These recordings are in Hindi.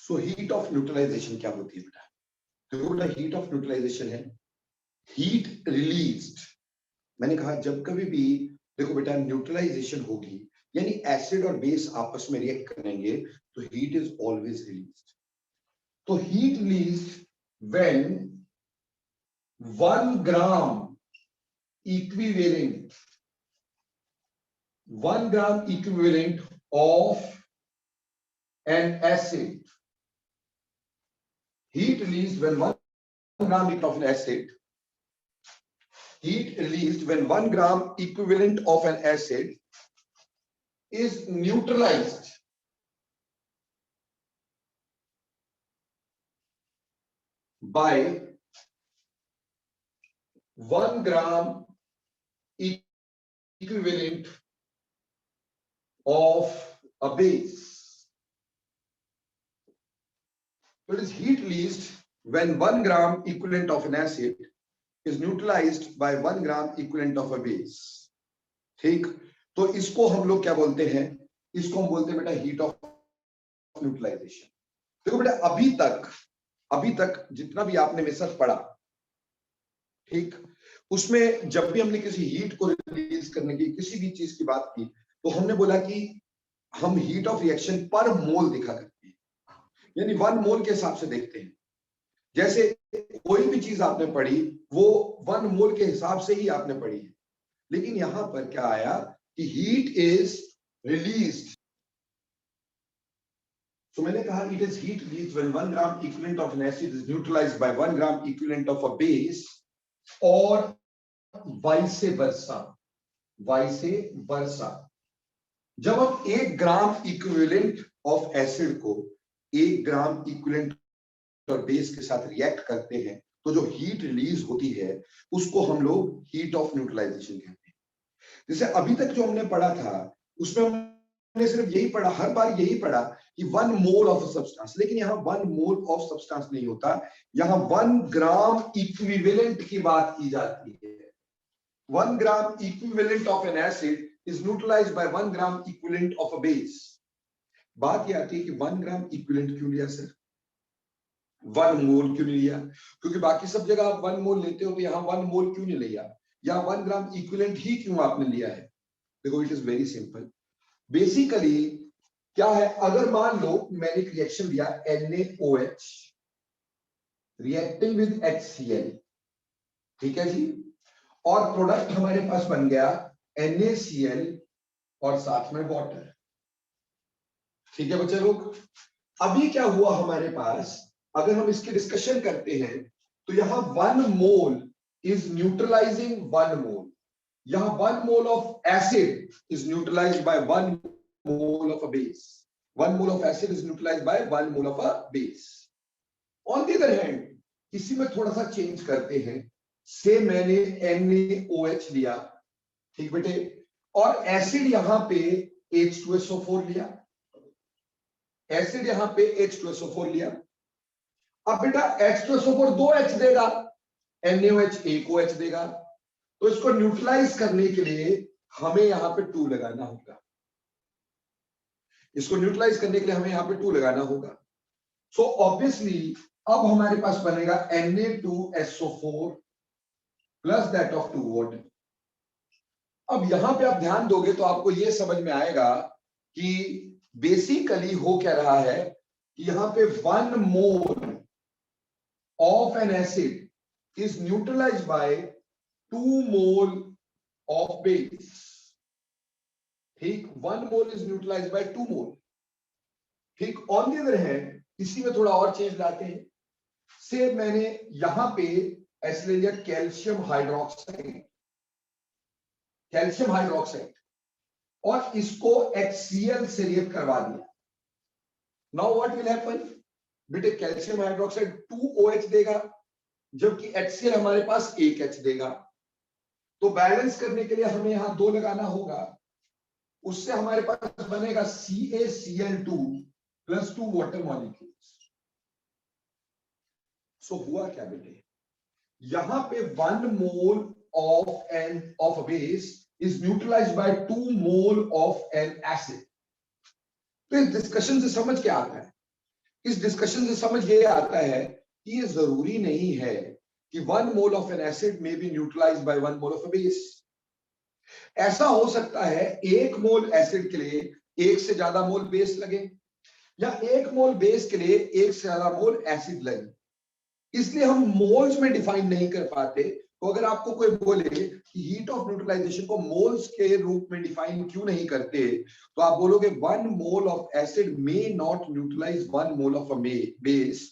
सो हीट ऑफ न्यूट्रलाइजेशन क्या होती है बेटा? देखो बेटा, हीट ऑफ न्यूट्रलाइजेशन है हीट रिलीज्ड। मैंने कहा जब कभी भी देखो बेटा न्यूट्रलाइजेशन होगी यानी एसिड और बेस आपस में रिएक्ट करेंगे तो हीट इज ऑलवेज रिलीज्ड। तो heat released when 1 gram equivalent 1 gram equivalent of an acid, heat released when 1 gram equivalent of an acid, heat released when 1 gram equivalent of an acid is neutralized by 1 gram equivalent of a base. So it is heat released when 1 gram equivalent of an acid is neutralized by 1 gram equivalent of a base. ठीक, तो इसको हम लोग क्या बोलते हैं? इसको हम बोलते हैं बेटा हीट ऑफ न्यूट्रलाइजेशन। देखो बेटा अभी तक जितना भी आपने मेथड पढ़ा, ठीक, उसमें जब भी हमने किसी हीट को रिलीज करने की किसी भी चीज की बात की तो हमने बोला कि हम हीट ऑफ रिएक्शन पर मोल दिखा करते हैं, यानी 1 मोल के हिसाब से देखते हैं। जैसे कोई भी चीज आपने पढ़ी वो 1 मोल के हिसाब से ही आपने पढ़ी है, लेकिन यहां पर क्या आया कि हीट इज रिलीज्ड। तो मैंने कहा it is heat released when 1 gram equivalent of an acid is neutralised by 1 gram equivalent of a base और वाइस वर्सा। जब हम 1 ग्राम इक्विवेलेंट ऑफ एसिड को 1 ग्राम इक्विवेलेंट और बेस के साथ रिएक्ट करते हैं तो जो हीट रिलीज होती है उसको हम लोग हीट ऑफ न्यूट्रलाइजेशन कहते हैं। जैसे अभी तक जो हमने पढ़ा था उसमें हमने सिर्फ यही पढ़ा, हर बार यही पढ़ा कि 1 मोल ऑफ सब्सटेंस, लेकिन यहाँ 1 मोल ऑफ सब्सटेंस नहीं होता, यहाँ 1 ग्राम इक्विवेलेंट की बात की जाती है। 1 gram equivalent of an acid is neutralised by 1 gram equivalent of a base. बात यह आती है कि 1 ग्राम इक्विवेलेंट क्यों लिया सर, 1 मोल क्यों नहीं लिया? क्योंकि बाकी सब जगह आप 1 मोल लेते हो तो यहाँ 1 मोल क्यों नहीं लिया, यहाँ 1 ग्राम इक्विवेलेंट ही क्यों आपने लिया है? देखो it is very simple. Basically क्या है, अगर मान लो मैंने एक रिएक्शन दिया NaOH रिएक्टिंग विद HCl, ठीक है जी, और प्रोडक्ट हमारे पास बन गया NaCl और साथ में वाटर। ठीक है बच्चे लोग, अभी क्या हुआ हमारे पास, अगर हम इसकी डिस्कशन करते हैं तो यहां 1 मोल इज न्यूट्रलाइजिंग 1 मोल, यहां 1 mole of acid is neutralised by 1 mole of a base, 1 mole of acid is neutralised by 1 mole of a base. On the other hand इसी में थोड़ा सा चेंज करते हैं, से मैंने NaOH लिया, ठीक बेटे, और एसिड यहां पे H2SO4 लिया, एसिड यहां पे H2SO4 लिया। अब बेटा H2SO4 2 H देगा, NaOH 1 OH देगा, तो इसको न्यूट्रलाइज करने के लिए हमें यहां पे 2 लगाना होगा, इसको न्यूट्रलाइज करने के लिए हमें यहां पे 2 लगाना होगा। सो ऑब्वियसली अब हमारे पास बनेगा Na2SO4 plus that of 2 water. अब यहां पे आप ध्यान दोगे तो आपको यह समझ में आएगा कि बेसिकली हो क्या रहा है कि यहां पे 1 मोल of an acid is neutralized by 2 mole of base, ठीक, 1 mole is neutralized by 2 mole, ठीक। ऑन द अदर हैंड इसी में थोड़ा और चेंज लाते हैं, से मैंने यहां पे ऐसे ले लिया कैल्शियम हाइड्रोक्साइड और इसको HCl से रिएक्ट करवा दिया। नाउ व्हाट विल हैपन बेटे, कैल्शियम हाइड्रोक्साइड 2 OH देगा जबकि HCl हमारे पास 1 H देगा, तो बैलेंस करने के लिए हमें यहां 2 लगाना होगा, उससे हमारे पास बनेगा CaCl2 प्लस 2 वाटर मॉलिक्यूल्स। सो हुआ क्या बेटे, यहां पे 1 mole of a base is neutralised by 2 mole of an acid. तो इस डिस्कशन से समझ क्या आता है इस डिस्कशन से समझ ये आता है कि ये जरूरी नहीं है कि 1 mole of an acid may be neutralized by 1 mole of a base. ऐसा हो सकता है 1 मोल एसिड के लिए 1 से ज्यादा मोल बेस लगे, या 1 मोल बेस के लिए 1 से ज्यादा मोल एसिड लगे। इसलिए हम मोल्स में डिफाइन नहीं कर पाते। तो अगर आपको कोई बोले कि हीट ऑफ न्यूट्रलाइजेशन को मोल्स के रूप में डिफाइन क्यों नहीं करते, तो आप बोलोगे 1 mole of acid may not neutralize 1 mole of a base,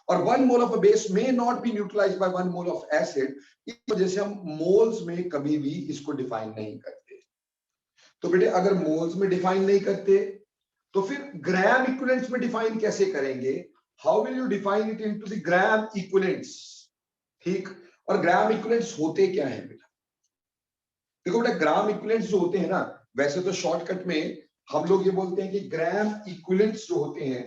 और 1 mole of a base may not be neutralized by 1 mole of acid. इस वजह से हम मोल्स में कभी भी इसको डिफाइन नहीं करते। तो बेटे अगर मोल्स में डिफाइन नहीं करते तो फिर ग्राम इक्विवेलेंट्स में डिफाइन कैसे करेंगे? How will you define it into the gram equivalents? ठीक, और ग्राम इक्विवेलेंट्स होते क्या है बेटा? देखो बेटा, ग्राम इक्विवेलेंट्स जो होते हैं ना, वैसे तो शॉर्टकट में हम लोग ये बोलते हैं कि ग्राम इक्विवेलेंट्स जो होते हैं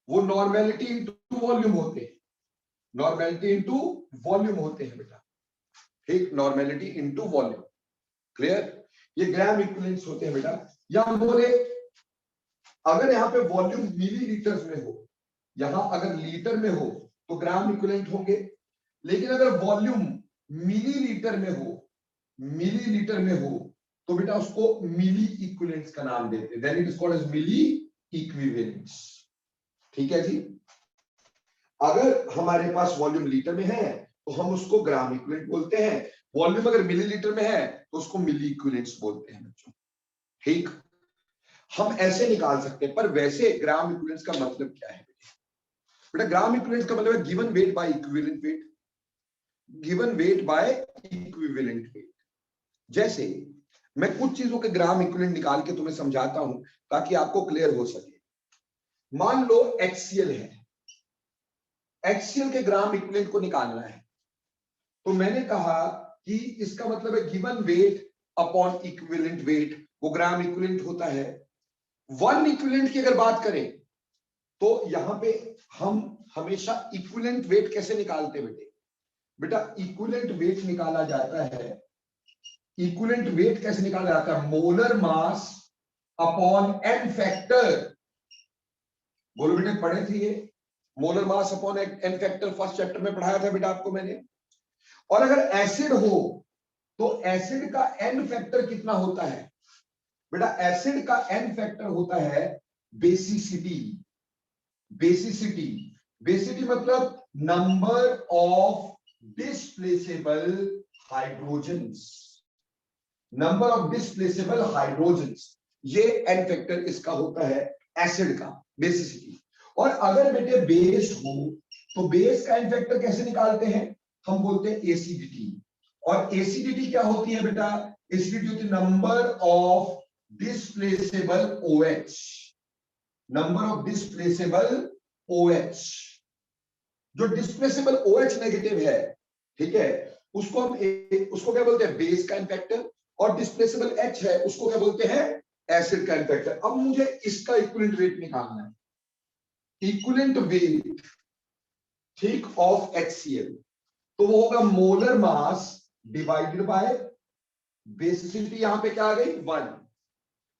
वो नॉर्मेलिटी इनटू वॉल्यूम होते हैं। नॉर्मेलिटी इनटू वॉल्यूम होते हैं बेटा। ठीक, नॉर्मेलिटी इनटू वॉल्यूम। क्लियर? ये ग्राम इक्विवेलेंट्स होते हैं बेटा। या हम बोले अगर यहाँ पे वॉल्यूम मिलीलीटर्स में हो, यहां अगर लीटर में हो तो ग्राम इक्विवेलेंट होंगे, लेकिन अगर वॉल्यूम मिलीलीटर में हो, मिलीलीटर में हो तो बेटा उसको मिली इक्विवेलेंट्स का नाम देते हैं। Then it is called as milliequivalents. ठीक है जी। अगर हमारे पास वॉल्यूम लीटर में है तो हम उसको ग्राम इक्विवेलेंट बोलते हैं। वॉल्यूम अगर मिलीलीटर में है तो उसको मिली इक्विवेलेंट्स बोलते हैं बच्चों। ठीक, हम ऐसे निकाल सकते हैं। पर वैसे ग्राम इक्विवेलेंट्स का मतलब क्या है बेटा? ग्राम इक्विवेलेंट्स का मतलब है given weight by equivalent weight. Given weight by equivalent weight. जैसे मैं कुछ चीजों के ग्राम इक्विवेलेंट निकाल के तुम्हें समझाता हूं ताकि आपको क्लियर हो सके। मान लो HCl है, HCl के ग्राम इक्विवेलेंट को निकालना है। तो मैंने कहा कि इसका मतलब है given weight upon equivalent weight, वो ग्राम इक्विवेलेंट होता है। 1 इक्विवेलेंट की अगर बात करें तो यहां पे हम हमेशा इक्विवेलेंट वेट कैसे निकालते हैं बेटे? बेटा इक्विवेलेंट वेट निकाला जाता है, इक्विवेलेंट वेट कैसे निकाला जाता है? Molar mass upon n factor. बोलो बेटे, पढ़े थे ये? Molar mass upon n factor first chapter में पढ़ाया था बेटा आपको मैंने। और अगर एसिड हो तो एसिड का एन फैक्टर कितना होता है? बेटा एसिड का एन फैक्टर होता है बेसिसिटी। बेसिसिटी, बेसिसिटी मतलब number of displaceable hydrogens. Number of displaceable hydrogens, ये एन फैक्टर इसका होता है एसिड का, बेसिसिटी। और अगर बेटे बेस हो तो बेस का एन फैक्टर कैसे निकालते हैं? हम बोलते हैं एसिडिटी। और एसिडिटी क्या होती है बेटा? एसिडिटी होती है number of displaceable OH। Number of displaceable OH। जो डिस्प्लेसेबल OH नेगेटिव है, ठीक है, उसको हम उसको क्या बोलते हैं? बेस का इफेक्टर। और डिस्प्लेसेबल H है उसको क्या बोलते हैं? एसिड का इफेक्टर। अब मुझे इसका इक्विवेलेंट वेट निकालना है। इक्विवेलेंट वेट, ठीक, ऑफ HCl, तो वो होगा molar mass divided bye basicity. यहां पे क्या आ गई? 1।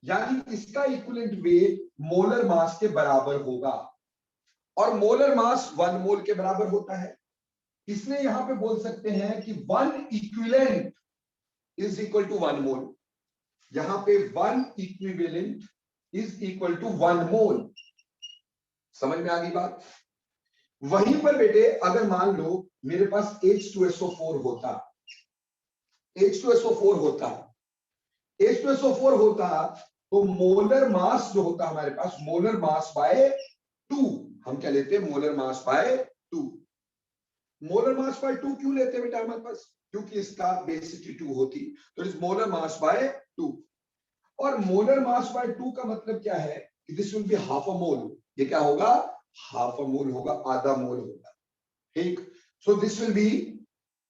यानी इसका इक्विवेलेंट वेट मोलर मास के बराबर होगा, और मोलर मास 1 मोल के बराबर होता है। इसलिए यहां पे बोल सकते हैं कि 1 equivalent is equal to 1 mole. यहां पे 1 इक्विवेलेंट इज इक्वल टू 1 मोल। समझ में आ गई बात? वहीं पर बेटे अगर मान लो मेरे पास H2SO4 होता, H2SO4 होता, H2SO4 होता, तो मोलर मास जो होता हमारे पास, मोलर मास बाय 2, हम क्या लेते हैं? Molar mass by 2। Molar mass by 2 क्यों लेते हैं बेटा हमारे पास? क्योंकि इसका बेसिसिटी 2 होती, तो इस मोलर मास बाय 2। और मोलर मास बाय 2 का मतलब क्या है? कि this will be half a mole. ये क्या होगा? हाफ अ मोल होगा, आधा मोल होगा। ठीक, so this will be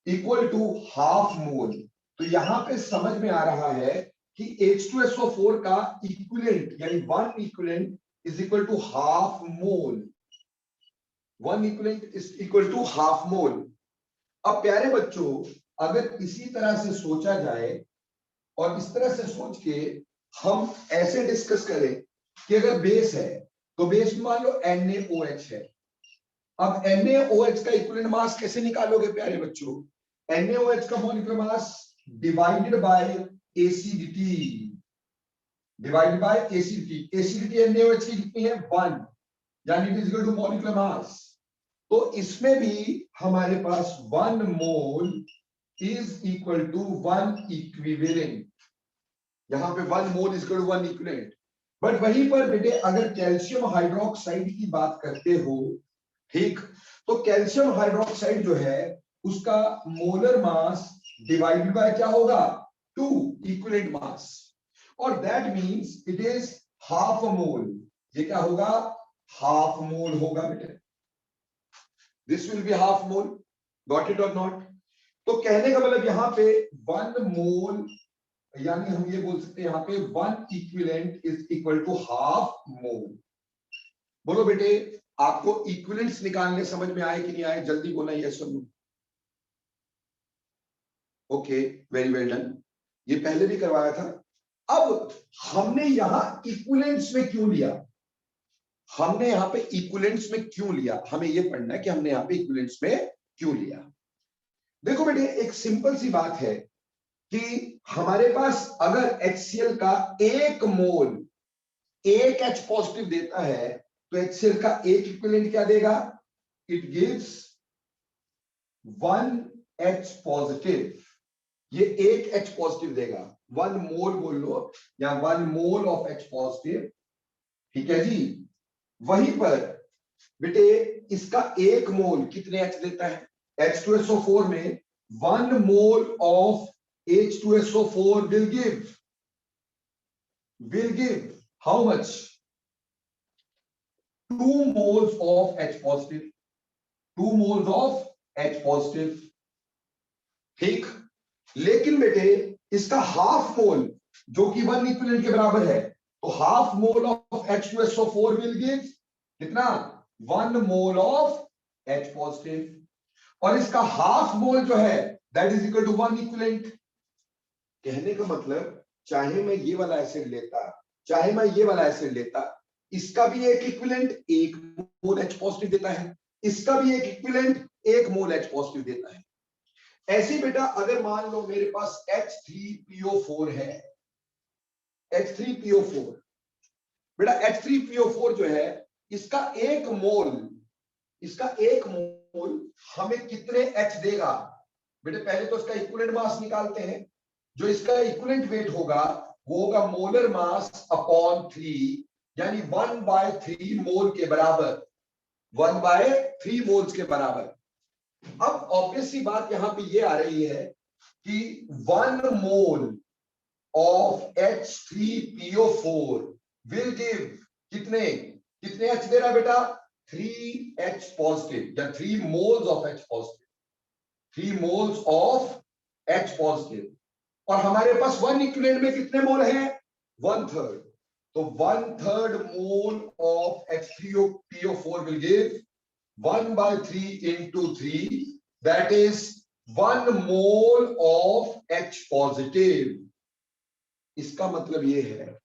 equal to half mole. तो यहां पे समझ में आ रहा है कि H2SO4 का इक्विवेलेंट यानी 1 equivalent is equal to half mole. 1 equivalent is equal to half mole. अब प्यारे बच्चों, अगर इसी तरह से सोचा जाए और इस तरह से सोच के हम ऐसे डिस्कस करें कि अगर बेस है तो बेस में मान लो NaOH है। अब NaOH का इक्विवेलेंट मास कैसे निकालोगे प्यारे बच्चों? NaOH का molecular mass divided by acidity, divided by acidity. Acidity NaOH की कितनी है? 1, यानी it is equal to molecular mass. तो इसमें भी हमारे पास 1 mole is equal to 1 equivalent. यहां पे 1 mole is equal to 1 equivalent. But वहीं पर बेटे अगर कैल्शियम हाइड्रोक्साइड की बात करते हो, ठीक, तो कैल्शियम हाइड्रोक्साइड जो है उसका मोलर मास डिवाइडेड बाय क्या होगा? 2 इक्विवेलेंट मास, और that means it is half mole. ये क्या होगा? हाफ मोल होगा बेटे। This will be half mole. Got it और नॉट? तो कहने का मतलब यहां पे 1 मोल, यानी हम ये बोल सकते हैं यहां पे 1 equivalent is equal to half mole. बोलो बेटे, आपको इक्विवेलेंट्स निकालने समझ में आए कि नहीं आए? जल्दी बोला यस और no. Okay, very well done. ये पहले भी करवाया था। अब हमने यहां इक्विवेलेंट्स में क्यों लिया? हमने यहां पे इक्विवेलेंट्स में क्यों लिया? हमें यह पढ़ना है कि हमने यहां पे इक्विवेलेंट्स में क्यों लिया। देखो बेटे, एक सिंपल सी बात है कि हमारे पास अगर HCl का 1 मोल 1 H पॉजिटिव देता है, तो HCl का एक इक्विवेलेंट क्या देगा? It gives 1 H positive. ये 1 H पॉजिटिव देगा, 1 मोल बोल लो या 1 मोल ऑफ H पॉजिटिव। ठीक है जी। वहीं पर बेटे इसका 1 मोल कितने H देता है? H2SO4 में 1 mole of H2SO4 will give how much? 2 moles of H positive, 2 moles of H positive। ठीक, लेकिन बेटे इसका हाफ मोल जो कि 1 इक्विवेलेंट के बराबर है, तो half mole of H2SO4 will give कितना? 1 मोल ऑफ H पॉजिटिव। और इसका हाफ मोल जो है that is equal to 1 equivalent. कहने का मतलब चाहे मैं ये वाला एसिड लेता, चाहे मैं ये वाला एसिड लेता, इसका भी एक इक्विवेलेंट 1 मोल H पॉजिटिव देता है, इसका भी एक इक्विवेलेंट 1 मोल H पॉजिटिव देता है। ऐसे बेटा अगर मान लो मेरे पास H3PO4 है, H3PO4, बेटा H3PO4 जो है इसका 1 मोल हमें कितने H देगा? बेटे पहले तो इसका इक्विवेलेंट मास निकालते हैं। जो इसका इक्विवेलेंट वेट होगा वो होगा मोलर मास अपॉन 3, यानी 1/3 मोल के बराबर, 1/3 मोल्स के बराबर। अब ऑब्वियस सी बात यहां पे ये आ रही है कि 1 mole of H3PO4 will give कितने H दे रहा है बेटा? 3H पॉजिटिव, या 3 moles of H positive, 3 moles of H positive. और हमारे पास 1 इक्विवेलेंट में कितने मोल हैं? 1/3। तो 1/3 mole of H3PO4 will give 1/3 into 3, that is 1 mole of H positive। इसका मतलब ये है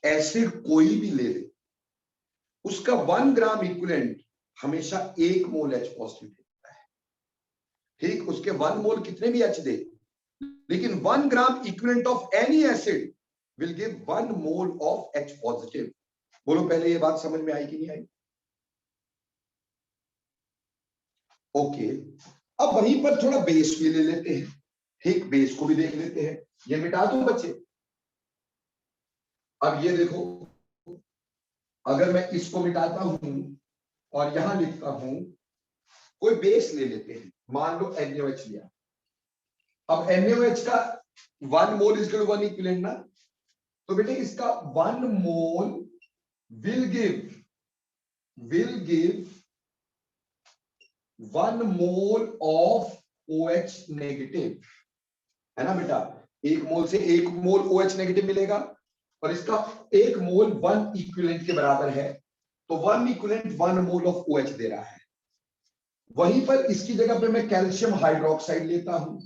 एसिड कोई भी ले ले, उसका 1 ग्राम इक्विवेलेंट हमेशा 1 मोल H पॉजिटिव देता है। ठीक, उसके 1 मोल कितने भी H दे, लेकिन 1 gram equivalent of any acid will give 1 mole of H positive. बोलो पहले ये बात समझ में आई कि नहीं आई? ओके, अब वहीं पर थोड़ा बेस भी ले लेते हैं। ठीक, बेस को भी देख लेते हैं। ये मिटा दूं बच्चे? अब ये देखो, अगर मैं इसको मिटाता हूं और यहां लिखता हूं, कोई बेस ले लेते हैं, मान लो NaOH लिया। अब NaOH का 1 mole is equal to 1 equivalent ना, तो बेटे इसका 1 mole will give 1 mole of OH negative, है ना बेटा? 1 मोल से 1 मोल OH नेगेटिव मिलेगा, और इसका 1 मोल 1 इक्विवेलेंट के बराबर है, तो 1 इक्विवेलेंट 1 मोल ऑफ OH दे रहा है। वहीं पर इसकी जगह पे मैं कैल्शियम हाइड्रोक्साइड लेता हूं,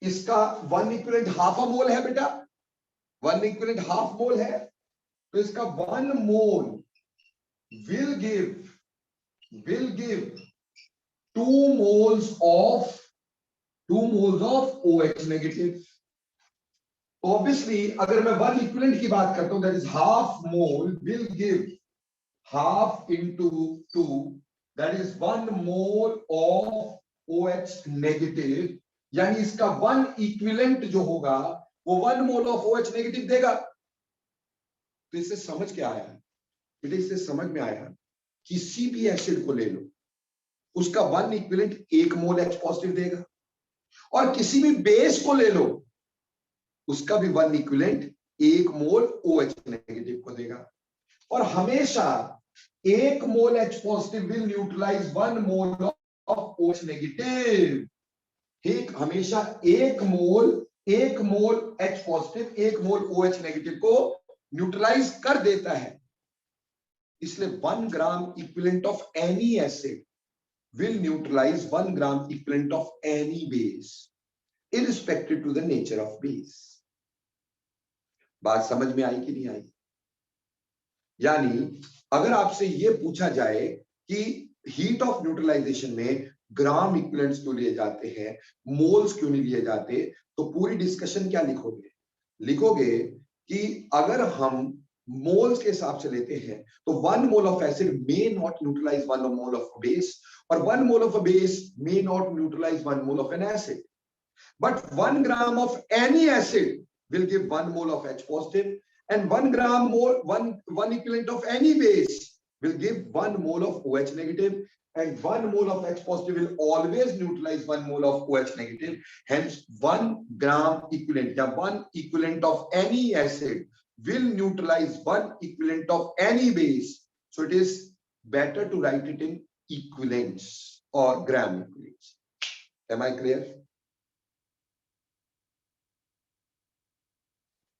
इसका 1 इक्विवेलेंट हाफ अ मोल है बेटा, 1 इक्विवेलेंट हाफ मोल है, तो इसका 1 मोल will give 2 moles of OH negative. Obviously अगर मैं 1 equivalent की बात करता हूं, that is half mole will give half into 2, that is 1 mole of OH negative, यानी इसका 1 equivalent जो होगा वो 1 mole of OH negative देगा। तो इससे समझ क्या आया बेटे? इससे समझ में आया किसी भी एसिड को ले लो, उसका 1 equivalent 1 मोल H पॉजिटिव देगा, और किसी भी बेस को ले लो, उसका भी 1 equivalent 1 मोल OH नेगेटिव को देगा। और हमेशा 1 mole H positive will neutralize 1 mole of OH negative. ठीक, हमेशा 1 mole H positive 1 mole OH negative को न्यूट्रलाइज कर देता है। इसलिए 1 gram equivalent of any acid will neutralize 1 gram equivalent of any base irrespective to the nature of base। बात समझ में आई कि नहीं आई? यानी अगर आपसे यह पूछा जाए कि हीट ऑफ न्यूट्रलाइजेशन में ग्राम इक्विवेलेंट्स क्यों लिए जाते हैं, मोल्स क्यों नहीं लिए जाते, तो पूरी डिस्कशन क्या लिखोगे? लिखोगे कि अगर हम मोल्स के हिसाब से लेते हैं तो 1 mole of acid may not neutralize 1 mole of base, और 1 मोल of a base may not neutralize 1 mole of an acid, but 1 gram of any acid will give 1 mole of H positive, and 1 equivalent of any base will give 1 mole of OH negative, and 1 mole of H positive will always neutralize 1 mole of OH negative. Hence 1 gram equivalent या 1 equivalent of any acid will neutralize 1 equivalent of any base. So it is better to write it in equivalents or gram equivalents. Am I clear?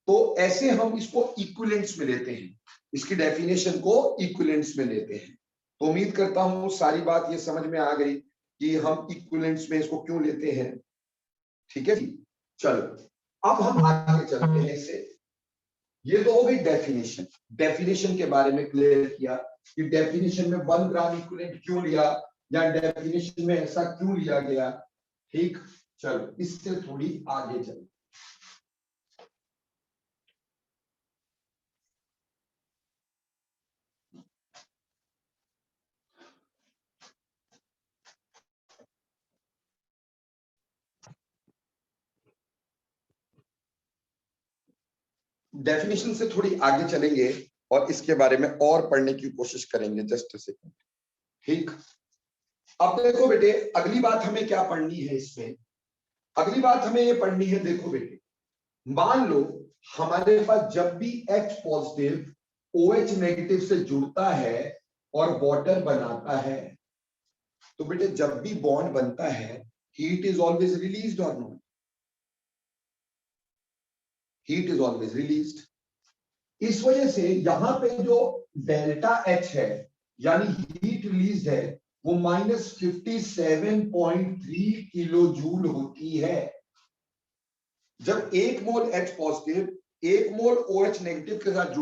तो ऐसे हम इसको इक्विवेलेंट्स में लेते हैं, इसकी डेफिनेशन को इक्विवेलेंट्स में लेते हैं। तो उम्मीद करता हूं सारी बात ये समझ में आ गई कि हम इक्विवेलेंट्स में इसको क्यों लेते हैं। ठीक है जी, चलो अब हम आगे चलते हैं इससे। ये तो हो गई डेफिनेशन, डेफिनेशन के बारे में क्लियर किया कि डेफिनेशन में 1 ग्राम इक्विवेलेंट क्यों लिया, या डेफिनेशन में ऐसा क्यों लिया गया। ठीक, चलो इससे थोड़ी आगे चलो। डेफिनेशन से थोड़ी आगे चलेंगे और इसके बारे में और पढ़ने की कोशिश करेंगे। Just a second. ठीक, अब देखो बेटे अगली बात हमें क्या पढ़नी है इसमें। अगली बात हमें ये पढ़नी है, देखो बेटे मान लो हमारे पास जब भी H पॉजिटिव OH नेगेटिव से जुड़ता है और वाटर बनाता है, तो बेटे जब भी बॉन्ड बनता है हीट इज ऑलवेज रिलीज्ड और not? Heat is always released. इस वजह से यहां पे जो डेल्टा H है यानी हीट रिलीज है वो -57.3 किलो जूल होती है। जब 1 mole H positive 1 mole OH negative के साथ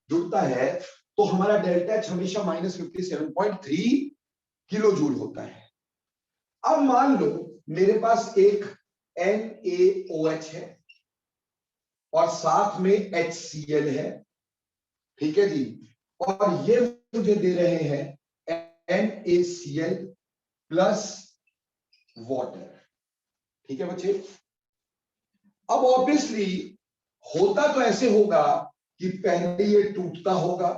जुड़ता है तो हमारा डेल्टा H हमेशा -57.3 किलो जूल होता है। अब मान लो मेरे पास एक NaOH है और साथ में HCl है, ठीक है जी, और ये मुझे दे रहे हैं NaCl प्लस वाटर। ठीक है बच्चे, अब ऑब्वियसली होता तो ऐसे होगा कि पहले ये टूटता होगा,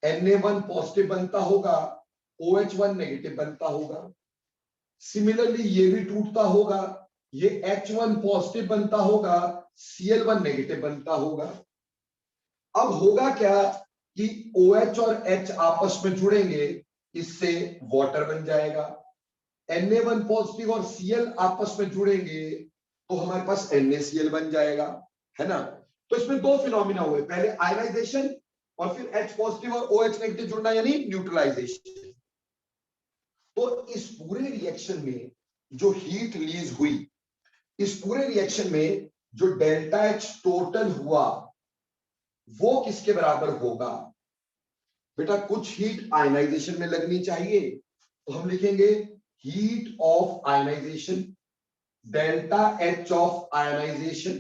Na1 पॉजिटिव बनता होगा, OH1 नेगेटिव बनता होगा। सिमिलरली ये भी टूटता होगा, ये H1 पॉजिटिव बनता होगा, Cl1 नेगेटिव बनता होगा। अब होगा क्या कि OH और H आपस में जुड़ेंगे, इससे वाटर बन जाएगा। Na1 पॉजिटिव और Cl आपस में जुड़ेंगे तो हमारे पास NaCl बन जाएगा, है ना। तो इसमें दो फिनोमिना हुए, पहले आयनाइजेशन और फिर H पॉजिटिव और OH नेगेटिव जुड़ना यानी न्यूट्रलाइजेशन। तो इस पूरे रिएक्शन में जो हीट रिलीज हुई, इस पूरे रिएक्शन में जो डेल्टा H टोटल हुआ वो किसके बराबर होगा? बेटा कुछ हीट आयनाइजेशन में लगनी चाहिए, तो हम लिखेंगे heat of ionization, delta H of ionization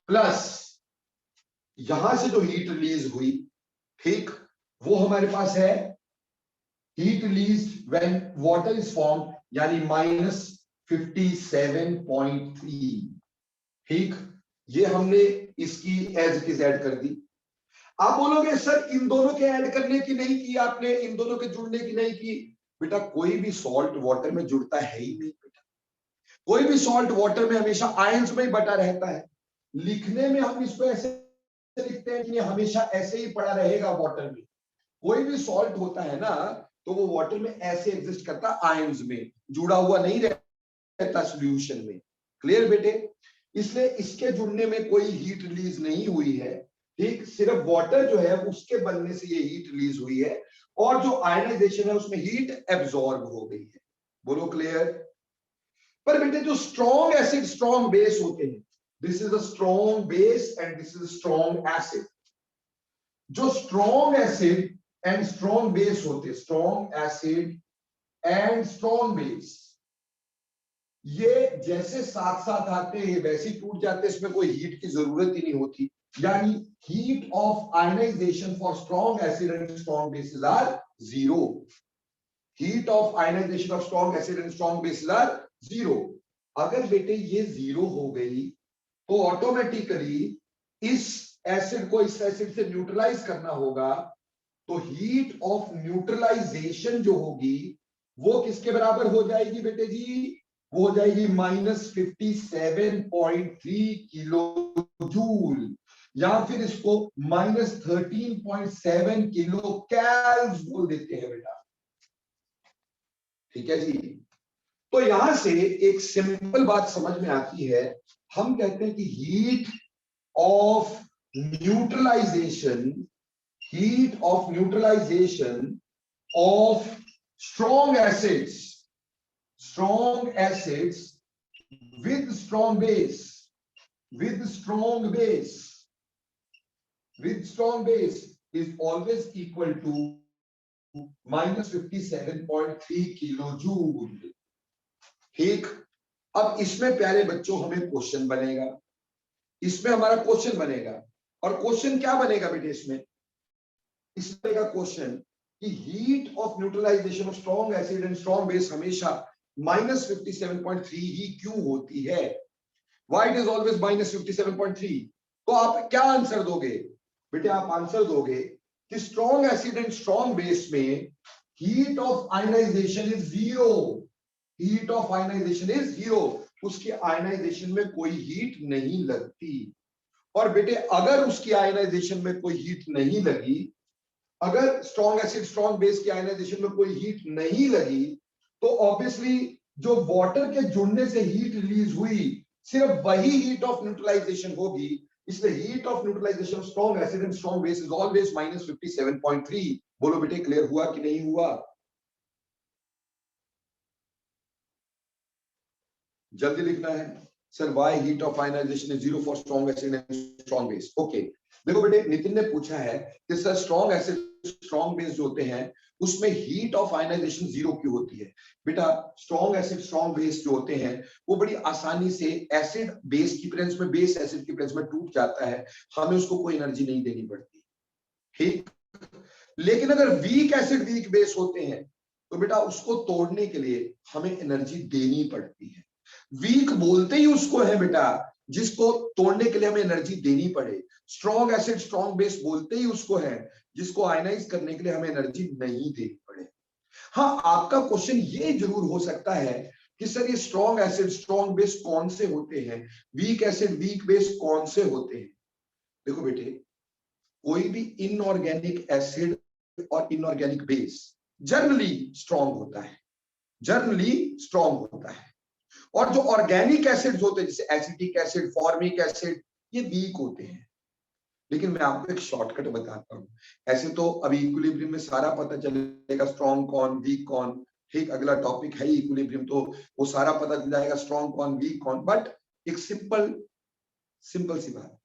plus यहां से जो हीट रिलीज हुई, ठीक, वो हमारे पास है heat release when water is form, यानी -57.3। ठीक, ये हमने इसकी एज इट इज ऐड कर दी। आप बोलोगे सर इन दोनों के ऐड करने की नहीं की आपने, इन दोनों के जुड़ने की नहीं की। बेटा कोई भी सॉल्ट वाटर में जुड़ता है ही नहीं बेटा, कोई भी सॉल्ट वाटर में हमेशा आयंस में ही बटा रहता है। लिखने में हम इसको ऐसे लिखते हैं कि ये हमेशा ऐसे ही पड़ा रहेगा वाटर में। कोई भी सॉल्ट होता है ना, तो वो वाटर में ऐसे एग्जिस्ट करता, आयंस में जुड़ा हुआ नहीं रहता सॉल्यूशन में। क्लियर बेटे? इसलिए इसके जुड़ने में कोई हीट रिलीज नहीं हुई है, ठीक, सिर्फ वाटर जो है उसके बनने से ये हीट रिलीज हुई है, और जो आयनाइजेशन है उसमें हीट एब्जॉर्ब हो गई है। बोलो क्लियर? पर बेटे जो स्ट्रॉन्ग एसिड स्ट्रॉन्ग बेस होते हैं, this is a strong base and this is strong acid. जो strong acid and strong base होते, strong acid and strong base, ये जैसे साथ साथ आते हैं वैसे ही टूट जाते हैं, इसमें कोई हीट की जरूरत ही नहीं होती। यानी heat of ionization for strong acid and strong bases are zero. Heat of ionization of strong acid and strong bases are zero. अगर बेटे ये जीरो हो गई तो ऑटोमेटिकली इस एसिड को इस एसिड से न्यूट्रलाइज करना होगा, तो हीट ऑफ न्यूट्रलाइजेशन जो होगी वो किसके बराबर हो जाएगी बेटे जी? वो हो जाएगी -57.3 किलो जूल, या फिर इसको -13.7 किलो कैल्स बोल देते हैं बेटा। ठीक है जी? तो यहां से एक सिंपल बात समझ में आती है, हम कहते हैं कि heat of neutralization, heat of neutralization of strong acids with strong base, with strong base is always equal to -57.3 kilojoule. ठीक, अब इसमें प्यारे बच्चों हमें क्वेश्चन बनेगा, इसमें हमारा क्वेश्चन बनेगा, और क्वेश्चन क्या बनेगा बेटे? इसमें का क्वेश्चन कि heat of neutralization of strong acid and strong base हमेशा -57.3 ही क्यों होती है? Why it is always -57.3? तो आप क्या आंसर दोगे बेटे? आप आंसर दोगे कि strong acid and strong base में heat of ionization is zero. Heat of ionization is zero, उसके आयनाइजेशन में कोई हीट नहीं लगती। और बेटे अगर उसकी आयनाइजेशन में कोई हीट नहीं लगी, अगर स्ट्रॉन्ग एसिड स्ट्रॉन्ग बेस की आयनाइजेशन में कोई हीट नहीं लगी, तो ऑब्वियसली जो वाटर के जुड़ने से हीट रिलीज हुई सिर्फ वही हीट ऑफ न्यूट्रलाइजेशन होगी। इसलिए heat of neutralization of strong acid and strong base is always -57.3। बोलो बेटे क्लियर हुआ कि नहीं हुआ? जल्दी लिखना है sir, why heat of ionization is zero for strong acid and strong base. Okay, देखो बेटे नितिन ने पूछा है कि sir strong acid strong base जो होते हैं उसमें हीट ऑफ आयनाइजेशन जीरो क्यों होती है? बेटा स्ट्रॉन्ग एसिड स्ट्रॉन्ग बेस जो होते हैं वो बड़ी आसानी से एसिड बेस की प्रेजेंस में, बेस एसिड की प्रेजेंस में टूट जाता है, हमें उसको कोई एनर्जी नहीं देनी पड़ती। ठीक, लेकिन अगर वीक एसिड वीक बेस होते हैं तो बेटा उसको तोड़ने के लिए हमें एनर्जी देनी पड़ती है। वीक बोलते ही उसको है बेटा जिसको तोड़ने के लिए हमें एनर्जी देनी पड़े। स्ट्रॉन्ग एसिड स्ट्रॉन्ग बेस बोलते ही उसको है जिसको आयनाइज करने के लिए हमें एनर्जी नहीं देनी पड़े। हाँ, आपका क्वेश्चन ये जरूर हो सकता है कि सर ये स्ट्रॉन्ग एसिड स्ट्रॉन्ग बेस कौन से होते हैं, वीक एसिड वीक बेस कौन से होते हैं? देखो बेटे, कोई भी इनऑर्गेनिक एसिड और इनऑर्गेनिक बेस जनरली स्ट्रॉन्ग होता है, जनरली स्ट्रॉन्ग होता है। और जो ऑर्गेनिक एसिड्स होते हैं जैसे एसिटिक एसिड, फॉर्मिक एसिड, ये वीक होते हैं। लेकिन मैं आपको एक शॉर्टकट बताता हूँ। ऐसे तो अभी इक्विलिब्रियम में सारा पता चलेगा, स्ट्रॉन्ग कौन वीक कौन, ठीक, अगला टॉपिक है इक्विलिब्रियम, तो वो सारा पता चल जाएगा स्ट्रॉन्ग कौन वीक कौन। बट एक सिंपल सी बात,